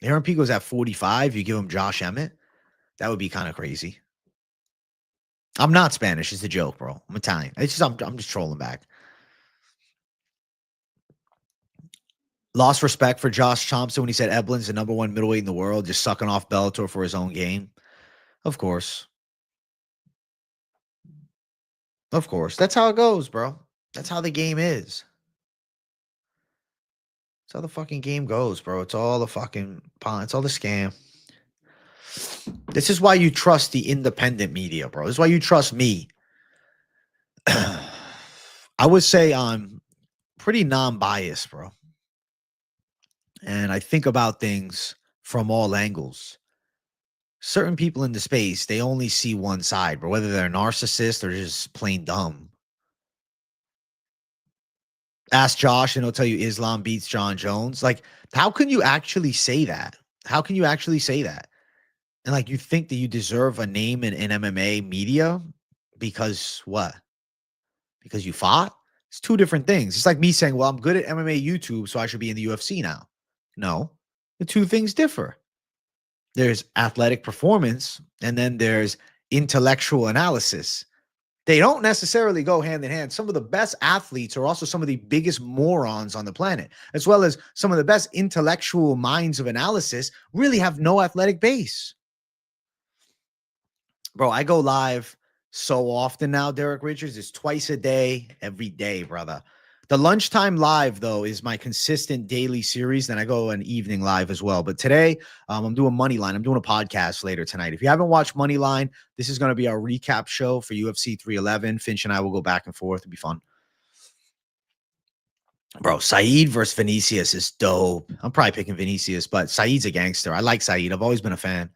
[SPEAKER 1] Aaron Pico's at 45. You give him Josh Emmett. That would be kind of crazy. I'm not Spanish. It's a joke, bro. I'm Italian. It's just I'm just trolling back. Lost respect for Josh Thompson when he said Eblin's the #1 middleweight in the world, just sucking off Bellator for his own gain. Of course. Of course. That's how it goes, bro. That's how the game is. That's how the fucking game goes, bro. It's all the fucking it's all the scam. This is why you trust the independent media, bro. This is why you trust me. I would say I'm pretty non-biased, bro. And I think about things from all angles. Certain people in the space, they only see one side, but whether they're narcissists or just plain dumb. Ask Josh and he'll tell you Islam beats John Jones. Like, how can you actually say that? How can you actually say that? And like, you think that you deserve a name in MMA media because what? Because you fought? It's two different things. It's like me saying, well, I'm good at MMA YouTube, so I should be in the UFC now. No, the two things differ. There's athletic performance, and then there's intellectual analysis. They don't necessarily go hand in hand. Some of the best athletes are also some of the biggest morons on the planet, as well as some of the best intellectual minds of analysis really have no athletic base. Bro, I go live so often now, Derek Richards. It's twice a day, every day, brother. The lunchtime live, though, is my consistent daily series. Then I go an evening live as well. But today, I'm doing Moneyline. I'm doing a podcast later tonight. If you haven't watched Moneyline, this is going to be our recap show for UFC 311. Finch and I will go back and forth. It'll be fun. Bro, Saeed versus Vinicius is dope. I'm probably picking Vinicius, but Saeed's a gangster. I like Saeed. I've always been a fan.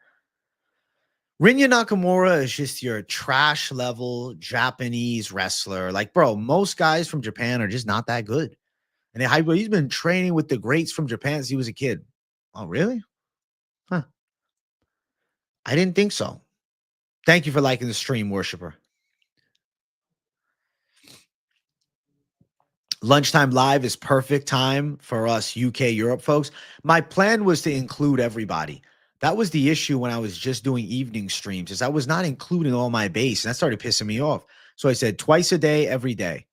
[SPEAKER 1] Rinya Nakamura is just your trash level Japanese wrestler. Like, bro, most guys from Japan are just not that good. And he's been training with the greats from Japan since he was a kid. Oh, really? Huh. I didn't think so. Thank you for liking the stream, worshiper. Lunchtime live is perfect time for us UK Europe folks. My plan was to include everybody. That was the issue when I was just doing evening streams, is I was not including all my base, and that started pissing me off. So I said twice a day, every day.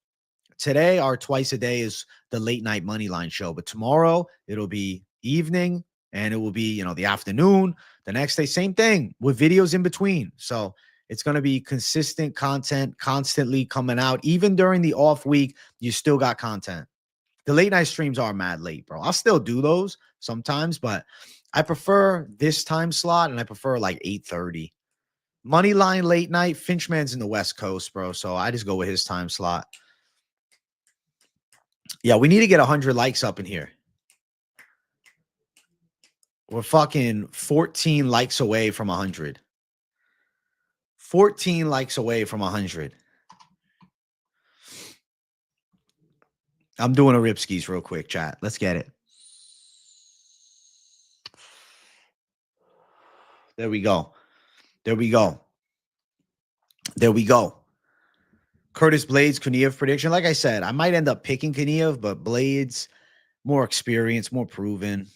[SPEAKER 1] Today, our twice a day is the late night Moneyline show, but tomorrow it'll be evening and it will be, the afternoon. The next day, same thing with videos in between. So it's going to be consistent content constantly coming out. Even during the off week, you still got content. The late night streams are mad late, bro. I'll still do those sometimes, but I prefer this time slot, and I prefer like 8:30. Moneyline late night. Finchman's in the West Coast, bro. So I just go with his time slot. Yeah, we need to get 100 likes up in here. We're fucking 14 likes away from 100. 14 likes away from 100. I'm doing a Ripskis real quick, chat. Let's get it. There we go. There we go. There we go. Curtis Blades, Kuniev prediction. Like I said, I might end up picking Kuniev, but Blades, more experience, more proven.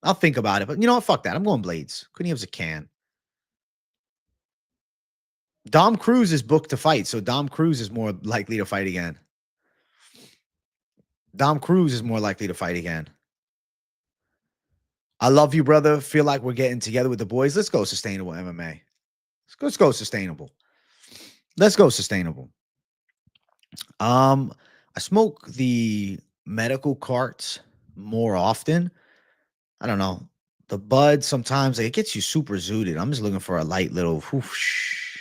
[SPEAKER 1] I'll think about it. But you know what? Fuck that. I'm going Blades. Kuniev's a can. Dom Cruz is booked to fight, so Dom Cruz is more likely to fight again. Dom Cruz is more likely to fight again. I love you, brother. Feel like we're getting together with the boys. Let's go sustainable MMA. Let's go sustainable. Let's go sustainable. I smoke the medical carts more often. I don't know. The bud sometimes it gets you super zooted. I'm just looking for a light little whoosh.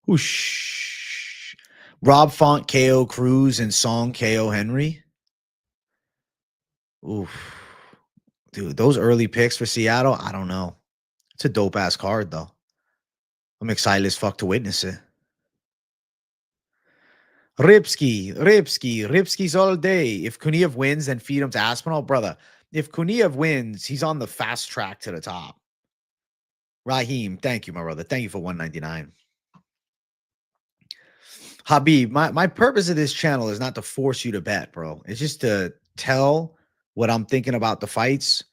[SPEAKER 1] Whoosh. Rob Font KO Cruz and Song KO Henry. Oof. Dude, those early picks for Seattle, I don't know. It's a dope ass card though. I'm excited as fuck to witness it. Ripsky's all day. If Kuniev wins, then feed him to Aspinall. Brother, if Kuniev wins, he's on the fast track to the top. Raheem, thank you, my brother. Thank you for 199. Habib, my purpose of this channel is not to force you to bet, bro. It's just to tell what I'm thinking about the fights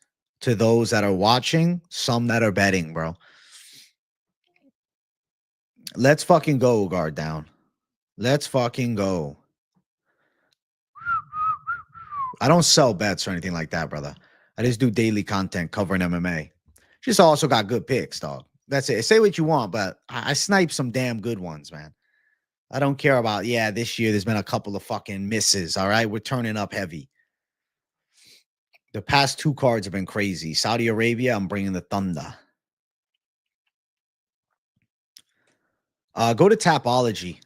[SPEAKER 1] to those that are watching, some that are betting, bro. Let's fucking go, guard down. Let's fucking go. I don't sell bets or anything like that, brother. I just do daily content covering MMA. Just also got good picks, dog. That's it. Say what you want, but I snipe some damn good ones, man. I don't care about, this year there's been a couple of fucking misses, all right? We're turning up heavy. The past two cards have been crazy. Saudi Arabia, I'm bringing the Thunder. Go to Tapology.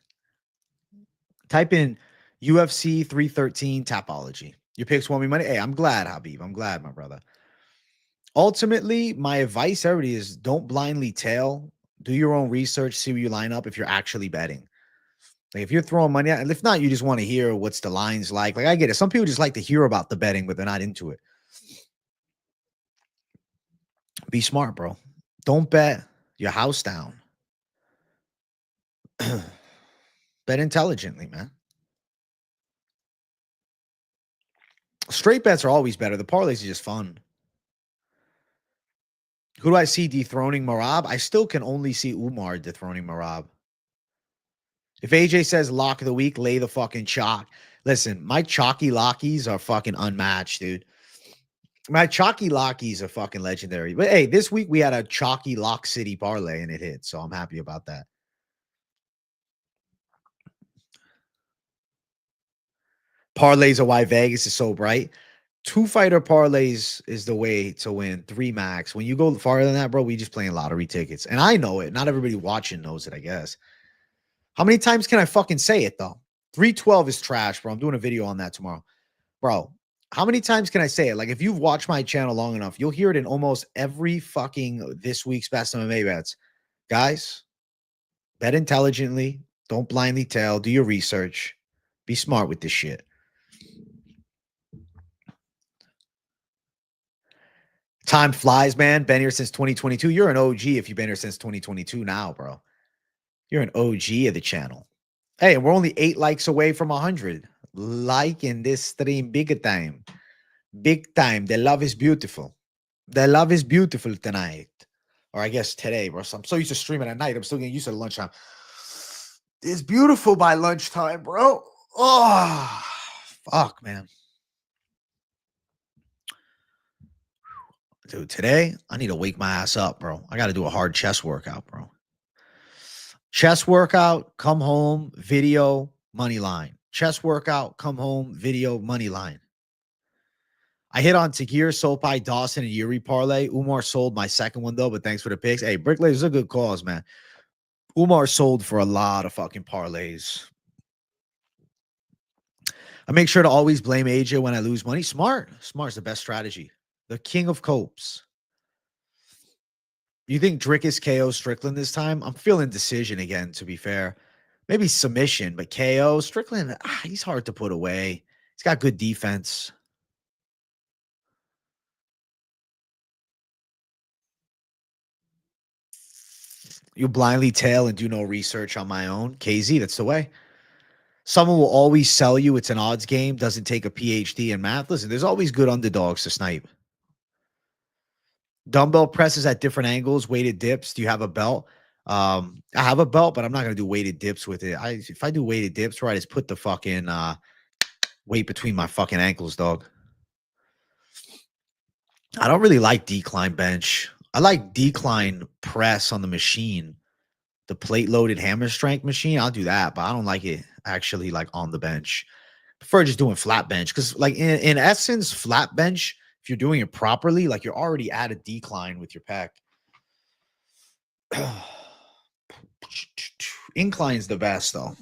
[SPEAKER 1] Type in UFC 313 Tapology. Your picks won me money. Hey, I'm glad, Habib. I'm glad, my brother. Ultimately, my advice, everybody, is don't blindly tail. Do your own research. See where you line up if you're actually betting. Like if you're throwing money out, and if not, you just want to hear what's the lines like. Like I get it. Some people just like to hear about the betting, but they're not into it. Be smart, bro. Don't bet your house down. Bet intelligently, man. Straight bets are always better. The parlays are just fun. Who do I see dethroning Merab? I still can only see Umar dethroning Merab. If AJ says lock of the week, lay the fucking chalk. Listen, my chalky lockies are fucking unmatched, dude. My chalky lockies are fucking legendary. But hey, this week we had a chalky lock city parlay and it hit. So I'm happy about that. Parlays are why Vegas is so bright. 2-fighter parlays is the way to win 3 max. When you go farther than that, bro, we just playing lottery tickets. And I know it. Not everybody watching knows it, I guess. How many times can I fucking say it, though? 312 is trash, bro. I'm doing a video on that tomorrow. Bro, how many times can I say it? Like, if you've watched my channel long enough, you'll hear it in almost every fucking this week's Best MMA bets. Guys, bet intelligently. Don't blindly tell. Do your research. Be smart with this shit. Time flies, man. Been here since 2022. You're an OG if you've been here since 2022 now, bro. You're an OG of the channel. Hey, we're only 8 likes away from 100. Like in this stream, big time. Big time. The love is beautiful. The love is beautiful tonight. Or I guess today, bro. So I'm so used to streaming at night. I'm still getting used to lunchtime. It's beautiful by lunchtime, bro. Oh, fuck, man. Dude, today, I need to wake my ass up, bro. I got to do a hard chest workout, bro. Chest workout, come home, video, money line. Chest workout, come home, video, money line. I hit on Takir, Sopaj, Dawson, and Yuri parlay. Umar sold my second one, though, but thanks for the picks. Hey, Bricklayers are good calls, man. Umar sold for a lot of fucking parlays. I make sure to always blame AJ when I lose money. Smart. Smart's the best strategy. The king of copes. You think Drickus KO Strickland this time? I'm feeling decision again, to be fair. Maybe submission, but KO Strickland, he's hard to put away. He's got good defense. You blindly tail and do no research on my own. KZ, that's the way. Someone will always sell you it's an odds game, doesn't take a PhD in math. Listen, there's always good underdogs to snipe. Dumbbell presses at different angles, weighted dips. Do you have a belt? I have a belt, but I'm not going to do weighted dips with it. If I do weighted dips, right, I just put the fucking weight between my fucking ankles, dog. I don't really like decline bench. I like decline press on the machine. The plate-loaded hammer strength machine, I'll do that, but I don't like it actually like on the bench. I prefer just doing flat bench because like in essence, flat bench, if you're doing it properly, like you're already at a decline with your pec. Incline's the best, though.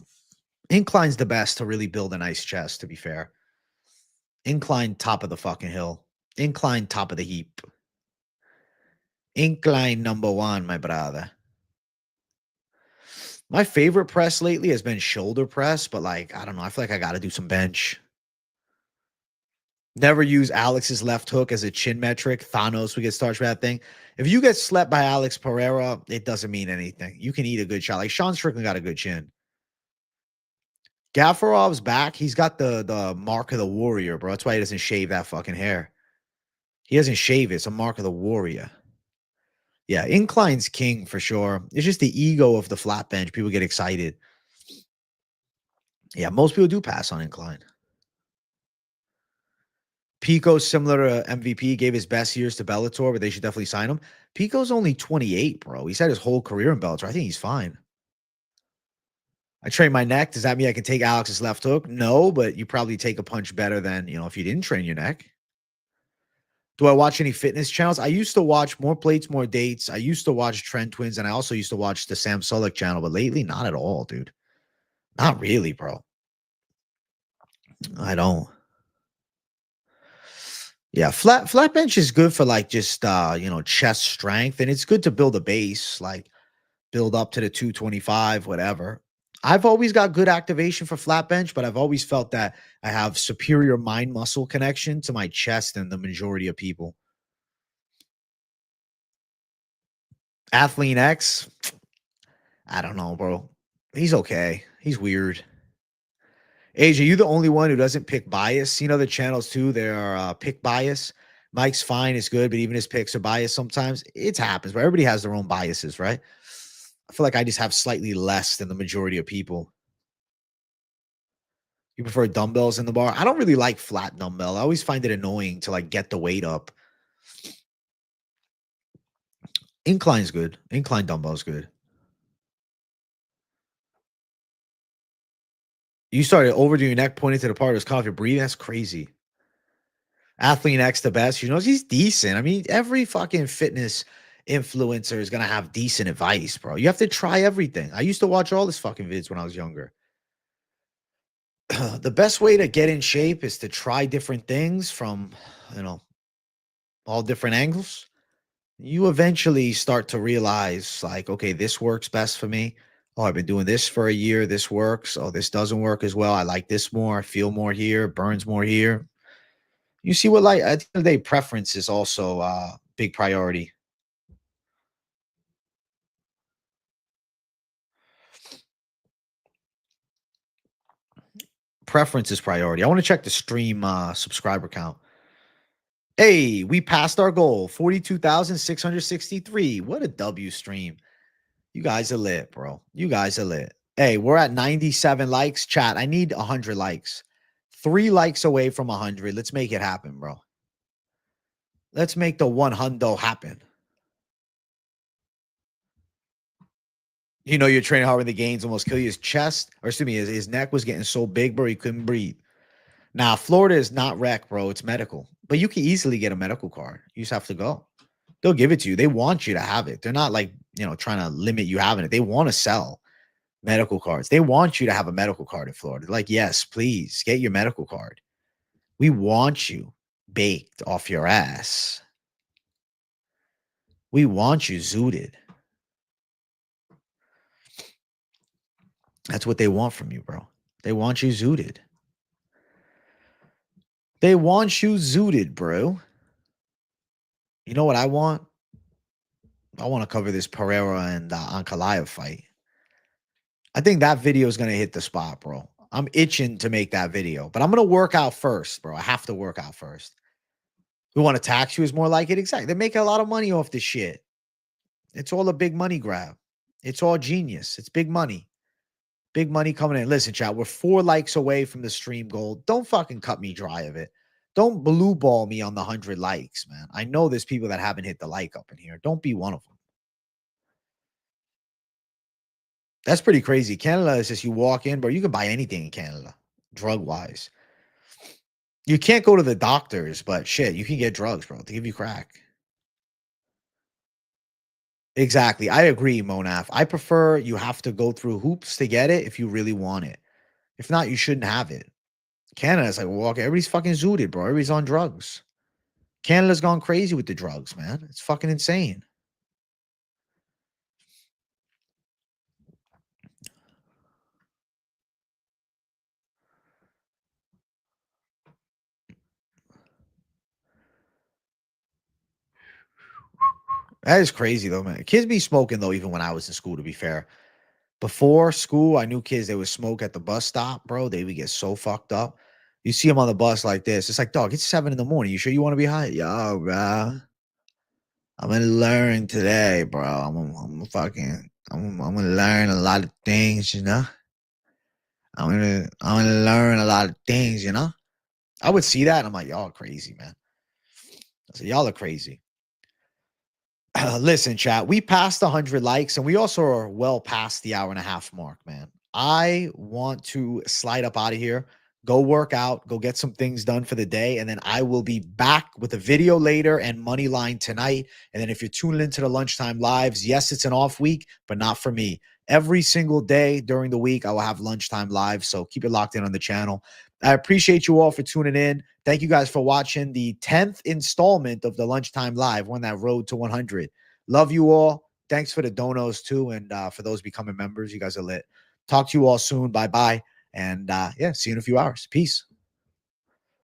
[SPEAKER 1] Incline's the best to really build a nice chest, to be fair. Incline top of the fucking hill. Incline top of the heap. Incline number 1, my brother. My favorite press lately has been shoulder press, but like, I don't know. I feel like I got to do some bench. Never use Alex's left hook as a chin metric. Thanos, we get started for that thing. If you get slept by Alex Pereira, it doesn't mean anything. You can eat a good shot. Like Sean Strickland got a good chin. Gafurov's back. He's got the mark of the warrior, bro. That's why he doesn't shave that fucking hair. He doesn't shave it. It's a mark of the warrior. Yeah, incline's king for sure. It's just the ego of the flat bench. People get excited. Yeah, most people do pass on incline. Pico, similar to MVP, gave his best years to Bellator, but they should definitely sign him. Pico's only 28, bro. He's had his whole career in Bellator. I think he's fine. I train my neck. Does that mean I can take Alex's left hook? No, but you probably take a punch better than, if you didn't train your neck. Do I watch any fitness channels? I used to watch More Plates, More Dates. I used to watch Trend Twins, and I also used to watch the Sam Sulek channel, but lately, not at all, dude. Not really, bro. I don't. Yeah, flat bench is good for like just chest strength, and it's good to build a base, like build up to the 225, whatever. I've always got good activation for flat bench, but I've always felt that I have superior mind muscle connection to my chest than the majority of people. Athlean X, I don't know, bro. He's okay. He's weird. AJ, you the only one who doesn't pick bias. The channels too, they're pick bias. Mike's fine, is good, but even his picks are biased sometimes. It happens, but everybody has their own biases, right? I feel like I just have slightly less than the majority of people. You prefer dumbbells in the bar? I don't really like flat dumbbell. I always find it annoying to like get the weight up. Incline's good. Incline dumbbell's good. You started overdoing your neck, pointing to the part of his cough. You're breathing. That's crazy. Athlete X the best. You know, he's decent. I mean, every fucking fitness influencer is going to have decent advice, bro. You have to try everything. I used to watch all this fucking vids when I was younger. The best way to get in shape is to try different things from, you know, all different angles. You eventually start to realize, like, okay, this works best for me. Oh, I've been doing this for a year. This works. Oh, this doesn't work as well. I like this more. I feel more here. Burns more here. You see what, like, at the end of the day, preference is also a big priority. Preference is priority. I want to check the stream subscriber count. Hey, we passed our goal, 42,663. What a W stream. You guys are lit, bro. You guys are lit. Hey, we're at 97 likes. Chat, I need 100 likes. 3 likes away from 100. Let's make it happen, bro. Let's make the 100 happen. You know, you're training hard when the gains almost kill you. His chest, or excuse me, his neck was getting so big, bro, he couldn't breathe. Now, Florida is not rec, bro. It's medical. But you can easily get a medical card. You just have to go. They'll give it to you. They want you to have it. They're not like, you know, trying to limit you having it. They want to sell medical cards. They want you to have a medical card in Florida. They're like, yes, please get your medical card. We want you baked off your ass. We want you zooted. That's what they want from you, bro. They want you zooted. They want you zooted, bro. You know what I want? I want to cover this Pereira and Ankalaev fight. I think that video is going to hit the spot, bro. I'm itching to make that video, but I'm going to work out first, bro. I have to work out first. We want to tax you is more like it. Exactly. They're making a lot of money off this shit. It's all a big money grab. It's all genius. It's big money. Big money coming in. Listen, chat, we're 4 likes away from the stream goal. Don't fucking cut me dry of it. Don't blue ball me on the 100 likes, man. I know there's people that haven't hit the like up in here. Don't be one of them. That's pretty crazy. Canada is just you walk in, bro. You can buy anything in Canada, drug-wise. You can't go to the doctors, but shit, you can get drugs, bro. They give you crack. Exactly. I agree, Monaf. I prefer you have to go through hoops to get it if you really want it. If not, you shouldn't have it. Canada's like, walk. Everybody's fucking zooted, bro. Everybody's on drugs. Canada's gone crazy with the drugs, man. It's fucking insane. That is crazy, though, man. Kids be smoking, though, even when I was in school, to be fair. Before school, I knew kids, they would smoke at the bus stop, bro. They would get so fucked up. You see them on the bus like this. It's like, dog, it's 7 in the morning. You sure you want to be high? Yo, bro. I'm going to learn today, bro. I'm going to learn a lot of things, you know? I'm going to learn a lot of things, you know? I would see that, and I'm like, y'all are crazy, man. I said, y'all are crazy. Listen, chat, we passed 100 likes, and we also are well past the hour and a half mark, man. I want to slide up out of here, go work out, go get some things done for the day, and then I will be back with a video later and money line tonight. And then if you're tuning into the lunchtime lives, yes, it's an off week, but not for me. Every single day during the week, I will have lunchtime live, so keep it locked in on the channel. I appreciate you all for tuning in. Thank you guys for watching the 10th installment of the Lunchtime Live. We're on that road to 100. Love you all. Thanks for the donos too. And for those becoming members, you guys are lit. Talk to you all soon. Bye-bye. And yeah, see you in a few hours. Peace.